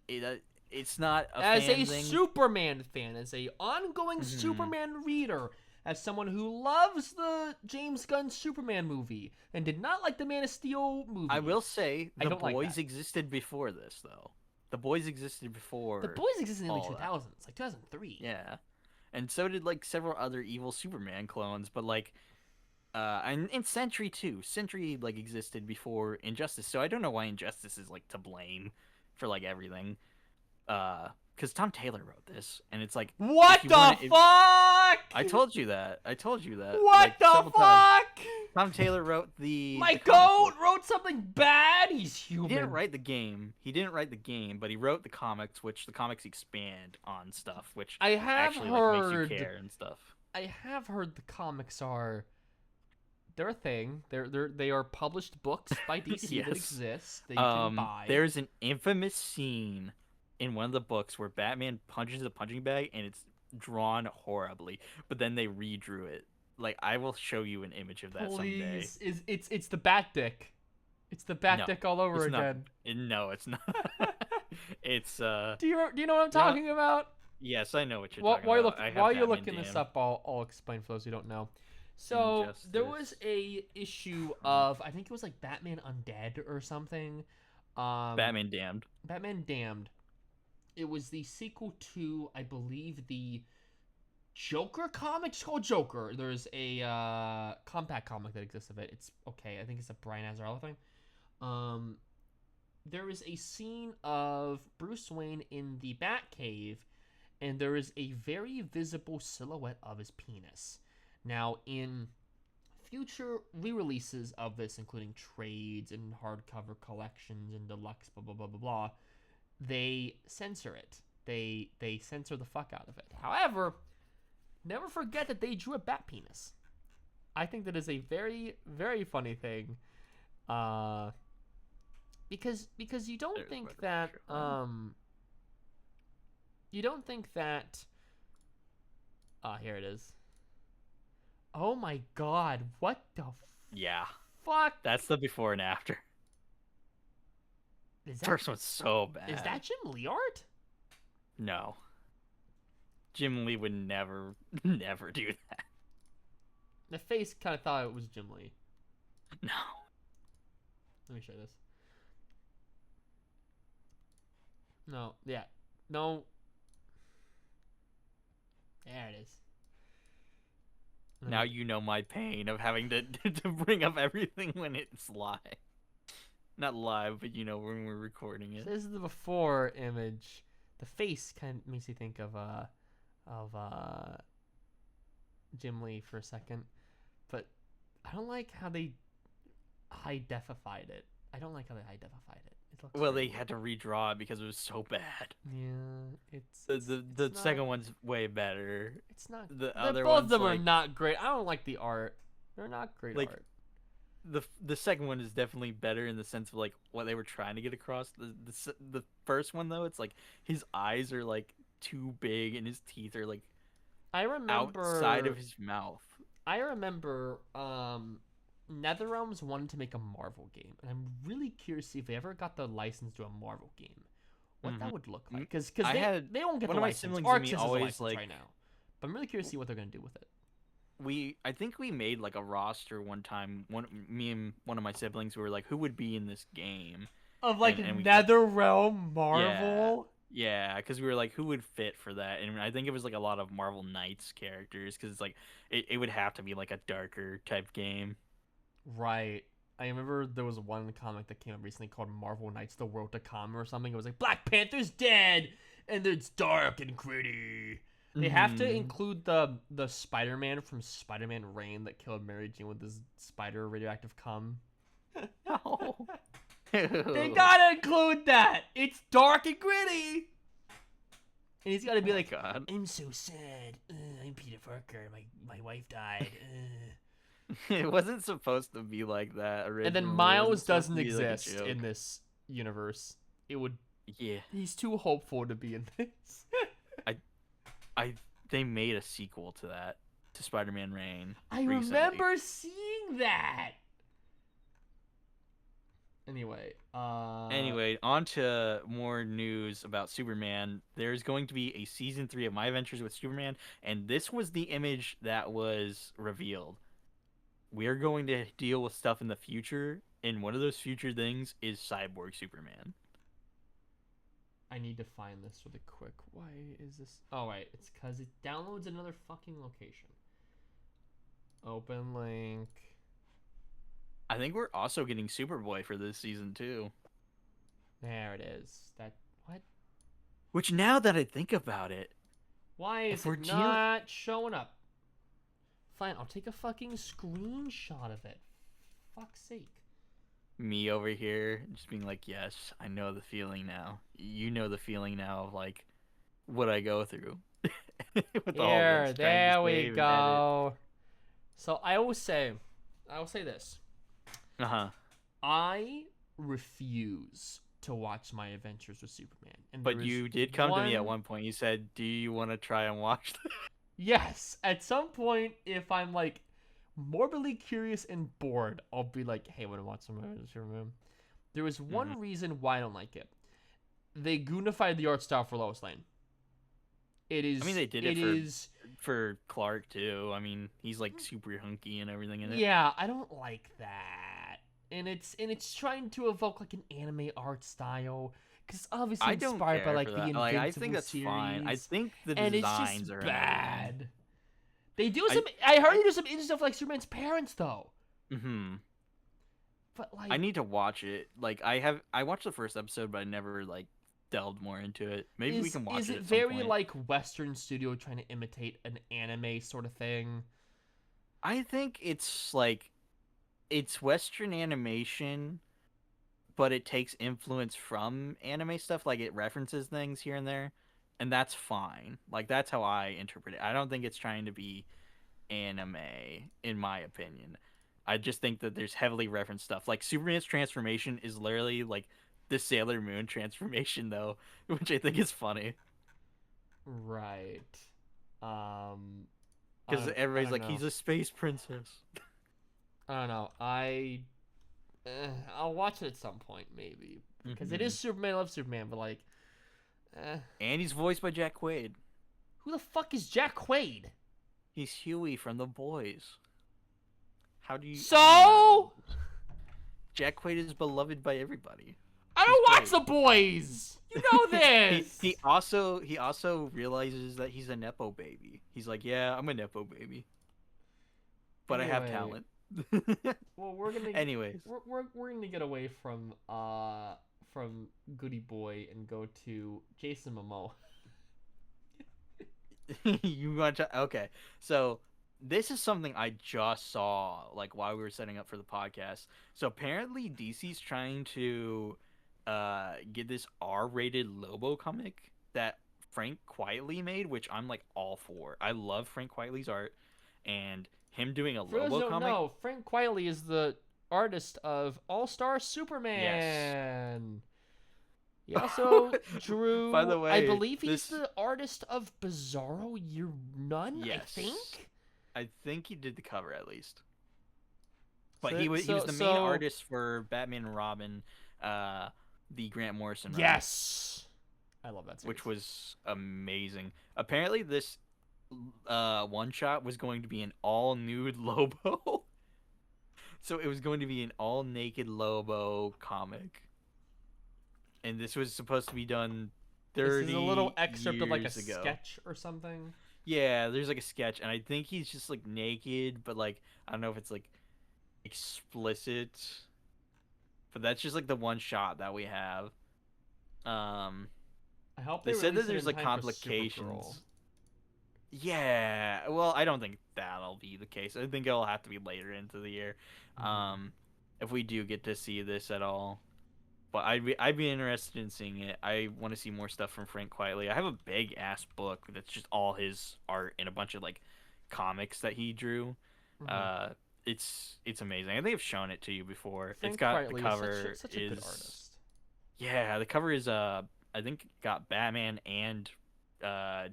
it. It's not a As a fan thing. Superman fan, as a ongoing Mhm. Superman reader, as someone who loves the James Gunn Superman movie and did not like the Man of Steel movie, I will say I the don't like boys that. existed before this, though. The boys existed The before Boys existed in the early all that. 2000s, like 2003. Yeah, and so did like several other evil Superman clones, but like, and Sentry too. Sentry like existed before Injustice, so I don't know why Injustice is like to blame for like everything. Because Tom Taylor wrote this, and it's like What if you want the to, fuck? I told you that. I told you that What like the several times. fuck? Tom Taylor wrote the My comic goat book. wrote something bad? He's He didn't human. write the game. He didn't write the game, but he wrote the comics, which the comics expand on stuff, which I have actually like makes you heard care and stuff. I have heard the comics are they're a thing. They are published books by DC that Yes. exist that you can buy. There's an infamous scene in one of the books where Batman punches a punching bag and it's drawn horribly, but then they redrew it. Like I will show you an image of that someday. Please, is it's the Bat Dick. It's the Bat No, Dick all over it's not. again. No, it's not. It's Do you know what I'm yeah. talking about? Yes, I know what you're While, talking while, you about. look, I have while you're Batman looking this Damned. up, I'll explain for those who don't know. So there was Injustice. a issue of I think it was like Batman Undead or something. Batman Damned. Batman Damned. It was the sequel to I believe the Joker comic. It's called Joker. There's a compact comic that exists of it. It's okay. I think it's a Brian Azzarello thing. Um, there is a scene of Bruce Wayne in the Batcave, and there is a very visible silhouette of his penis. Now, in future re-releases of this, including trades and hardcover collections and deluxe, blah blah blah blah blah, they censor it. They censor the fuck out of it. However, never forget that they drew a bat penis. I think that is a very very funny thing. Uh, because you don't There's think Better that Show. you don't think that here it is. Oh my god, what the Yeah, fuck that's the before and after. is that? First one's so bad. Is that Jim Lee art? No? Jim Lee would never, never do that. The face kind of thought it was Jim Lee. No. Let me show this. No, yeah, no. There it is. Now you know my pain of having to to bring up everything when it's live. Not live, but you know when we're recording So it. this is the before image. The face kind of makes you think of Jim Lee for a second, but I don't like how they high defified it. I don't like how they high defified it. It looks Well, very they had to redraw it because it was so bad. yeah. It's The not, second one's way better. It's not. The other Both of one's them are like not great. I don't like the art. They're not great like art. the second one is definitely better in the sense of like what they were trying to get across. The first one though, it's like his eyes are like too big and his teeth are like I remember outside of his mouth. I remember NetherRealms wanted to make a Marvel game, and I'm really curious to see if they ever got the license to a Marvel game, what that would look like. Because I had they won't get one the of my license. siblings and Arc me has a always license like right now, but I'm really curious to see what they're gonna do with it. I think we made like a roster one time. Me and one of my siblings were like, who would be in this game? of like and we kept, Netherrealm yeah. Marvel. Yeah, because we were like, who would fit for that? And I think it was like a lot of Marvel Knights characters, because it's like it would have to be like a darker type game. Right. I remember there was one comic that came out recently called Marvel Knights: The World to Come or something. It was like Black Panther's dead and it's dark and gritty. They have to Hmm. include the Spider-Man from Spider-Man Reign that killed Mary Jane with his spider radioactive cum. No. They Ew. gotta include that. It's dark and gritty. And he's gotta Oh be my like, god. I'm so sad. I'm Peter Parker. My wife died. It wasn't supposed to be like that And then originally. It Miles wasn't supposed to doesn't be like a exist in joke. this universe. It would. Yeah. He's too hopeful to be in this. I I they made a sequel to that, to Spider-Man Reign, I recently. remember seeing that. Anyway, Anyway, on to more news about Superman. There's going to be a season 3 of My Adventures with Superman, and this was the image that was revealed. We are going to deal with stuff in the future, and one of those future things is Cyborg Superman. I need to find this really quick. Why is this? Oh wait, it's because it downloads another fucking location. Open link. I think we're also getting Superboy for this season too. There it is. That what? Which, now that I think about it, Why if is we're it dealing, not showing up? Fine, I'll take a fucking screenshot of it. Fuck's sake. me over here just being like, yes, I know the feeling now. You know the feeling now of like what I go through with all Here, this trying to there we save and edit. go. So I will say this. Uh huh. I refuse to watch My Adventures with Superman. And But there is you did come to me at one point. You said, "Do you want to try and watch this?" Yes, at some point, if I'm like morbidly curious and bored, I'll be like, hey, want to watch some My Adventures with Superman? There was Mhm. one reason why I don't like it. They goonified the art style for Lois Lane. It I mean, is. they did it It is. for Clark too. I mean, he's like super hunky and everything in it. Yeah, I don't like that. And it's trying to evoke like an anime art style because it's obviously I don't inspired by care like for the that. Like, I think Invincible that's fine. I series, think the and it's just designs are amazing. bad. They do I some. I heard I they do some interesting stuff like Superman's parents though, mhm. but I like, need to watch it. Like, I watched the first episode, but I never like delved more into it. Maybe we is can watch is it it at some very point. like Western studio trying to imitate an anime sort of thing? I think it's like it's Western animation, but it takes influence from anime stuff. Like, it references things here and there, and that's fine. Like, that's how I interpret it. I don't think it's trying to be anime, in my opinion. I just think that there's heavily referenced stuff. Like, Superman's transformation is literally like the Sailor Moon transformation, though, which I think is funny Right. Um. because I everybody's don't like, know. he's a space princess. I don't know. I'll watch it at some point maybe because it Hmm. is Superman. I love Superman, but like, eh. And he's voiced by Jack Quaid. Who the fuck is Jack Quaid? He's Huey from The Boys. How do you not know So this? Jack Quaid is beloved by everybody. I He's don't watch great. The Boys. You know he this. he also he also realizes that he's a nepo baby. He's like, yeah, I'm a nepo baby, but I have Anyway, talent. well, Anyways, we're gonna get away from Goody Boy and go to Jason Momoa. you want to okay? So this is something I just saw like while we were setting up for the podcast. So apparently DC's trying to get this R-rated Lobo comic that Frank Quietly made, which I'm like all for. I love Frank Quietly's art, and him doing a For those who Lobo don't comic. know, Frank Quietly is the artist of All Star Yes. Superman. He also By the drew. I way, believe he's this the artist of Bizarro Year None. I yes, think. I think he did the cover at least. But So he was so the main so artist for Batman and Robin, the Grant Morrison run, yes, I love that series. which was amazing. Apparently, this one shot was going to be an all nude Lobo, so it was going to be an all naked Lobo comic. and this was supposed to be done This is a little 30 excerpt of like a years ago. sketch or something. Yeah, there's like a sketch, and I think he's just like naked, but like I don't know if it's like explicit, but that's just like the one shot that we have. Um, I hope they they said that release it there's in like time for Supergirl. complications. Yeah, well, I don't think that'll be the case. I think it'll have to be later into the year, Mm-hmm. if we do get to see this at all. But I'd be interested in seeing it. I want to see more stuff from Frank Quietly. I have a big ass book that's just all his art and a bunch of like comics that he drew. Mm-hmm. Uh, it's amazing. I think I've shown it to you before. It's Frank got the Quietly is cover such a good is artist. yeah, the cover is I think got Batman and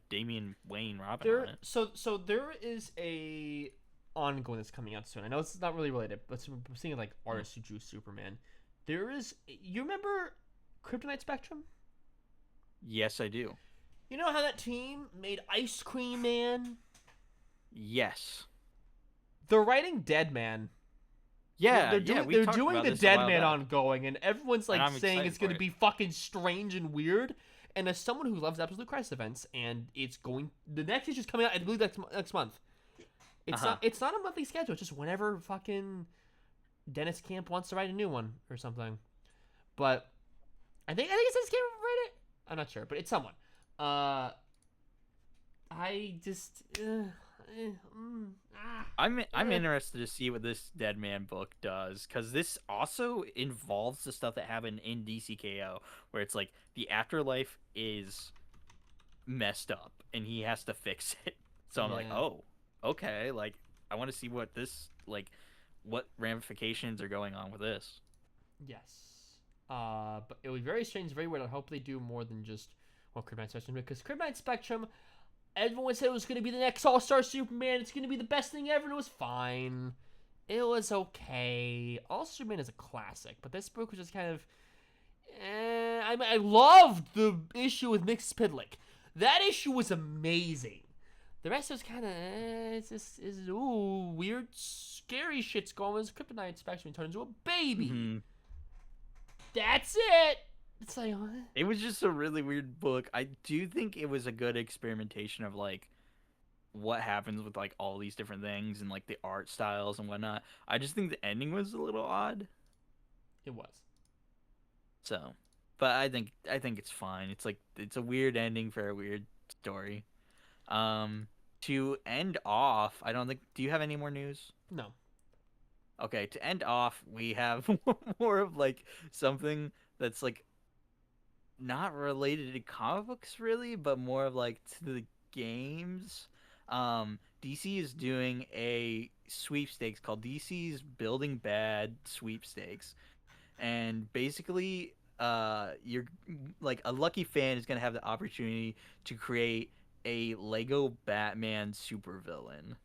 Damian Wayne Robin on it. So there is a ongoing that's coming out soon. I know it's not really related, but I'm seeing like Mm. artists who drew Superman. There is, you remember Kryptonite Spectrum? Yes, I do. You know how that team made Ice Cream Man? Yes. They're writing Dead Man. Yeah, They're yeah, doing we they're talked doing about the this a Dead while Man back, ongoing, and everyone's and like I'm saying excited it's for gonna it. be fucking strange and weird. And as someone who loves Absolute Crisis events, and it's going, the next issue's coming out, I believe next month. Uh-huh. It's not a monthly schedule. It's just whenever fucking Dennis Camp wants to write a new one or something. But I think it's Dennis Camp write it. I'm not sure, but it's someone. Uh, I just I'm interested to see what this Dead Man book does, because this also involves the stuff that happened in DCKO, where it's like the afterlife is messed up and he has to fix it. So I'm like, yeah. oh, okay, like I want to see what this like, what ramifications are going on with this. Yes. But it was very strange, very weird. I hope they do more than just Kryptonite Spectrum, because Kryptonite Spectrum, everyone said it was going to be the next All Star Superman. It's going to be the best thing ever, and it was fine. It was okay. All Star Superman is a classic, but this book was just kind of. I loved the issue with Nick Spidlick. That issue was amazing. The rest was kind of, it's just, weird, scary shit's going on as Kryptonite Spectrum turns into a baby. Hmm. That's it. It's like, what? It was just a really weird book. I do think it was a good experimentation of like what happens with like all these different things and like the art styles and whatnot. I just think the ending was a little odd. It was. So, but I think it's fine. It's like it's a weird ending for a weird story. Um, to end off, I don't think. Do you have any more news? No. Okay, to end off, we have more of like something that's like not related to comic books really, but more of like to the games. DC is doing a sweepstakes called DC's Building Bad Sweepstakes, and basically, you're like a lucky fan is gonna have the opportunity to create a Lego Batman supervillain.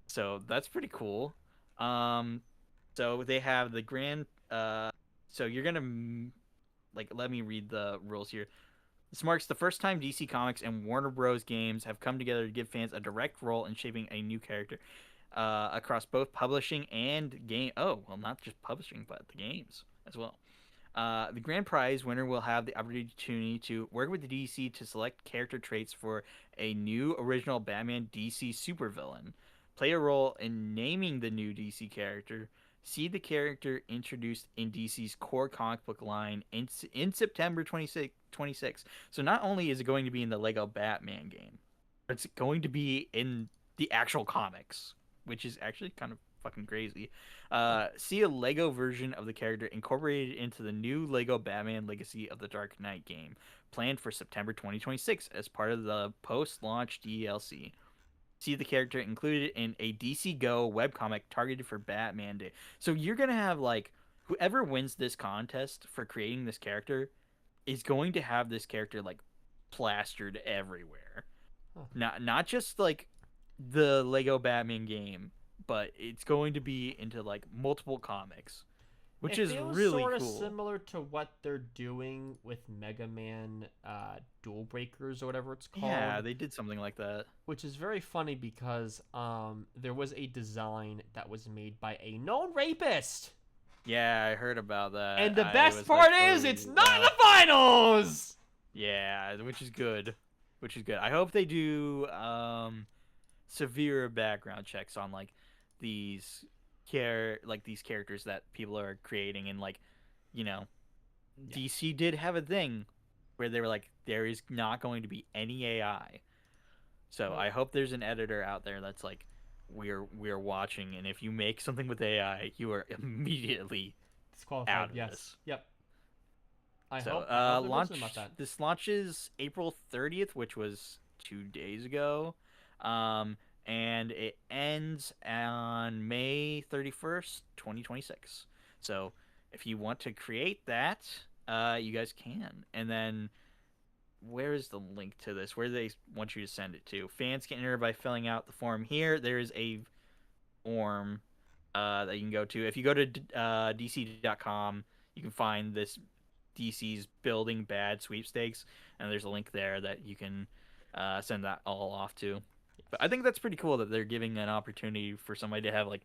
So that's pretty cool. Um, so they have the grand. So you're gonna like let me read the rules here. This marks the first time DC Comics and Warner Bros. Games have come together to give fans a direct role in shaping a new character across both publishing and game. Oh, well, not just publishing, but the games as well. The grand prize winner will have the opportunity to work with the DC to select character traits for a new original Batman DC supervillain, play a role in naming the new DC character, see the character introduced in DC's core comic book line in September 26. So not only is it going to be in the Lego Batman game, it's going to be in the actual comics, which is actually kind of fucking crazy. See a Lego version of the character incorporated into the new Lego Batman Legacy of the Dark Knight game, planned for September 2026 as part of the post-launch DLC. See the character included in a DC Go webcomic targeted for Batman Day. So you're gonna have like whoever wins this contest for creating this character is going to have this character like plastered everywhere. Huh. Not just like the Lego Batman game, but it's going to be into like multiple comics, which It is feels really sort of cool. similar to what they're doing with Mega Man Duel Breakers or whatever it's Yeah, called, they did something like that. which is very funny because there was a design that was made by a known rapist. Yeah, I heard about that. And the It best was like part is, early. it's not in the finals! Yeah, which is good. I hope they do severe background checks on like these these characters that people are creating, and like, you know, Yeah. DC did have a thing where they were like, there is not going to be any AI. So Well, I hope there's an editor out there that's like, we're watching, and if you make something with AI, you are immediately disqualified, out of yes. this. Yep. I So hope they're listening about that. this launches April 30th, which was 2 days ago, um, and it ends on May 31st, 2026. So if you want to create that, you guys can. And then where is the link to this? Where do they want you to send it to? Fans can enter by filling out the form here. There is a form that you can go to. If you go to DC.com, you can find this DC's Building Bad sweepstakes, and there's a link there that you can send that all off to. But I think that's pretty cool that they're giving an opportunity for somebody to have like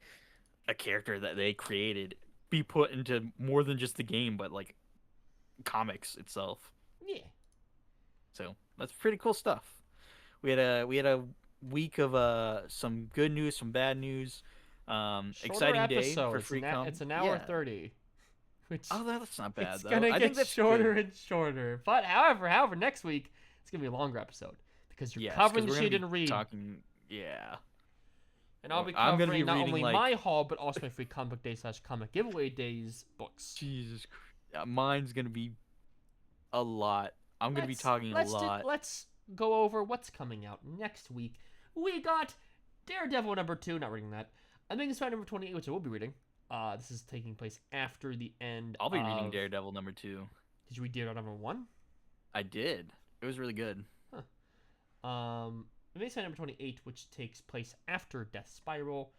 a character that they created be put into more than just the game, but like comics itself. Yeah. So that's pretty cool stuff. We had a week of some good news, some bad news. Shorter Exciting day episode. for free It's an hour 30. Which Oh, that's not bad it's though. gonna I get think that's shorter good. and shorter. But however, next week it's gonna be a longer episode because you're Yes, covering 'cause we're shit gonna and be read, talking. Yeah, and I'll be I'm gonna be covering not reading only like my haul but also my free comic book day / comic giveaway days books. Jesus. Mine's gonna be a lot. I'm gonna be talking a lot. Let's go over what's coming out next week. We got Daredevil #2. Not reading that. Amazing Spider #28, which I will be reading. This is taking place after the end. I'll be reading of... Daredevil #2. Did you read Daredevil #1? I did. It was really good. Huh. Amazing Spider #28, which takes place after Death Spiral.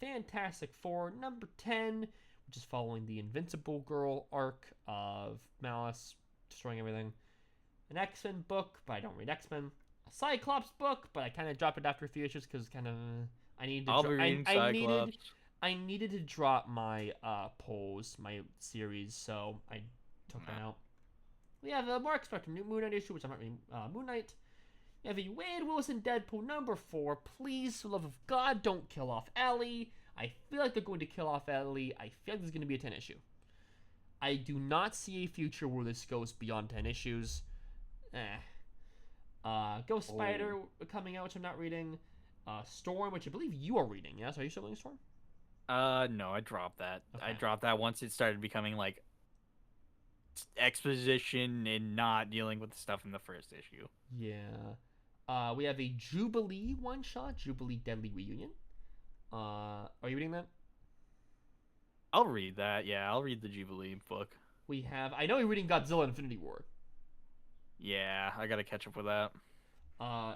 Fantastic Four #10, which is following the Invincible Girl arc of Malice destroying everything. An X-Men book, but I don't read X-Men. A Cyclops book, but I kind of dropped it after a few issues because kind of I needed to. I'll be reading Cyclops. I needed to drop my polls, my series, so I took that out. We have a more expected new Moon Knight issue, which I'm not reading. Moon Knight. We have a Wade Wilson Deadpool #4. Please, for the love of God, don't kill off Ellie. I feel like they're going to kill off Ellie. I feel like there's going to be a 10 issue. I do not see a future where this goes beyond 10 issues. Ghost Spider coming out, which I'm not reading. Storm, which I believe you are reading. Yes, are you still reading Storm? No, I dropped that. Okay. I dropped that once it started becoming like exposition and not dealing with the stuff in the first issue. Yeah. We have a Jubilee one-shot, Jubilee Deadly Reunion. Are you reading that? I'll read that. Yeah, I'll read the Jubilee book. We have... I know you're reading Godzilla Infinity War. Yeah, I gotta catch up with that.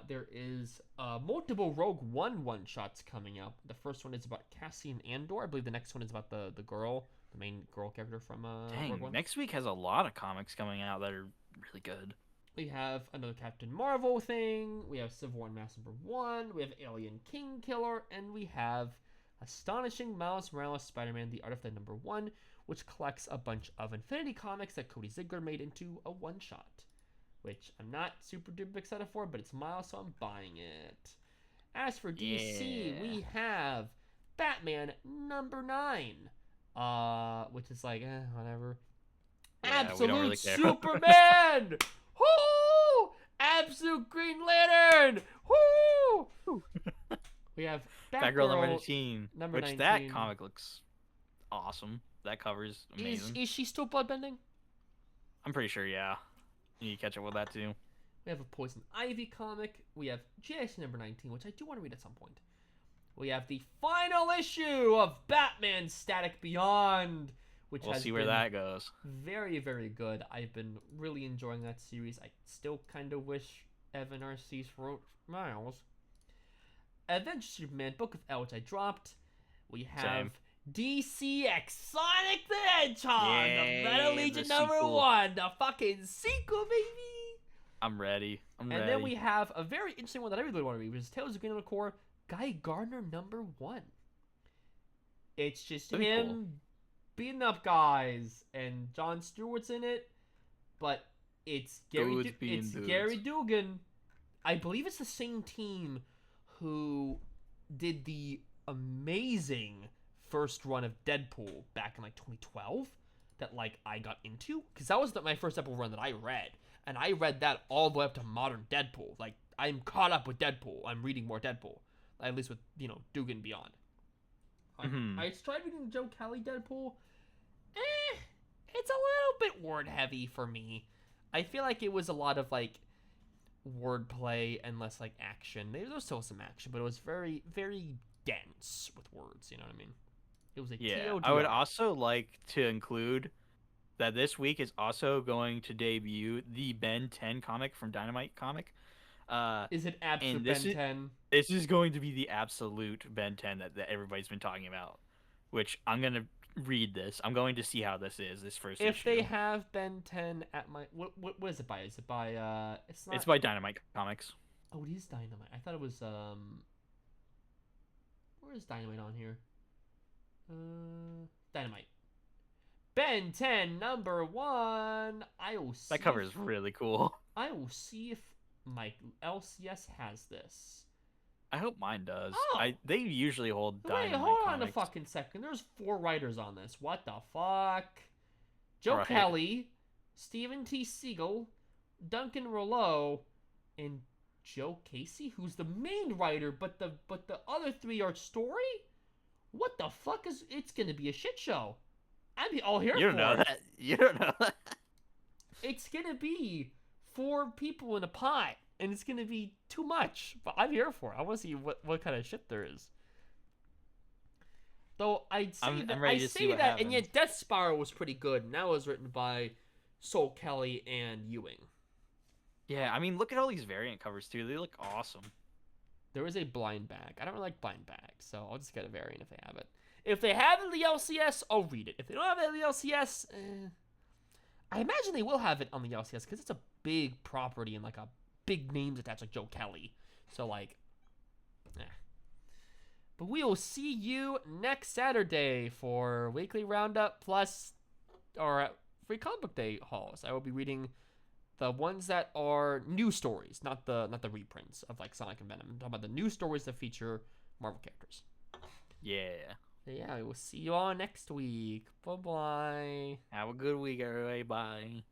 There is multiple Rogue one-shots coming out. The first one is about Cassian Andor. I believe the next one is about the girl, the main girl character from Rogue One. Next week has a lot of comics coming out that are really good. We have another Captain Marvel thing. We have Civil War Mass #1. We have Alien King Killer. And we have Astonishing Miles Morales Spider-Man, The Art of Death #1, which collects a bunch of Infinity comics that Cody Ziegler made into a one-shot, which I'm not super duper excited for, but it's Miles, so I'm buying it. As for DC, we have Batman #9, which is like, whatever. Yeah, Absolute really care. Superman! Woo! Absolute Green Lantern! Woo! We have Batgirl Batgirl #19, which that comic looks awesome. That cover's amazing. Is she still bloodbending? I'm pretty sure, yeah. You need to catch up with that too. We have a Poison Ivy comic. We have JSC #19, which I do want to read at some point. We have the final issue of Batman Static Beyond, which we'll has see where been that goes. very, very good. I've been really enjoying that series. I still kind of wish Evan Arcees wrote Miles. Adventure Superman Book of L, which I dropped. We have DC X Sonic the Hedgehog, the Metal Legion #1, the fucking sequel, baby. I'm ready. And then we have a very interesting one that I really want to read, which is Tales of Green Lantern Corps, Guy Gardner #1. It's just him beating up guys, and Jon Stewart's in it, but Dudes being it's dudes. Gary Dugan. I believe it's the same team who did the amazing first run of Deadpool back in like 2012 that like I got into, because that was my first Deadpool run that I read, and I read that all the way up to modern Deadpool. Like I'm caught up with Deadpool. I'm reading more Deadpool, at least with Dugan Beyond. Mhm. I tried reading Joe Kelly Deadpool. It's a little bit word heavy for me. I feel like it was a lot of like wordplay and less like action. There was still some action, but it was very, very dense with words. You know what I mean? It was a Yeah, TLDR. I would also like to include that this week is also going to debut the Ben 10 comic from Dynamite Comic. Is it And absolute Ben 10? this is going to be the absolute Ben 10 that everybody's been talking about. Which I'm gonna read this. I'm going to see how this is this first If issue. they have Ben 10 at my what is it by? Is it by It's not. It's by Dynamite Comics. Oh, it is Dynamite. I thought it was Where is Dynamite on here? Dynamite. Ben 10 #1. I will see. That cover is really cool. I will see if my LCS has this. I hope mine does. Oh. They usually hold Dynamite Wait, hold Comics. on a fucking second. There's 4 writers on this. What the fuck? Joe Right. Kelly, Stephen T. Siegel, Duncan Rouleau, and Joe Casey, who's the main writer, but the other 3 are story? What the fuck is? It's gonna be a shit show. I'm all here for it. You don't know that. You don't know that. It's gonna be 4 people in a pot, and it's gonna be too much. But I'm here for it. I want to see what kind of shit there is. Though I'd say I'm that ready to see what and yet happens. Death Spiral was pretty good, and that was written by Soul Kelly and Ewing. Yeah, I mean, look at all these variant covers too. They look awesome. There is a blind bag. I don't really like blind bags, so I'll just get a variant if they have it. If they have it in the LCS, I'll read it. If they don't have it in the LCS, I imagine they will have it on the LCS because it's a big property and like a big names attached, like Joe Kelly. So like, But we will see you next Saturday for Weekly Roundup plus or Free Comic Book Day hauls. I will be reading the ones that are new stories, not the reprints of like Sonic and Venom. I'm talking about the new stories that feature Marvel characters. Yeah. Yeah, we will see you all next week. Bye bye. Have a good week, everybody. Bye.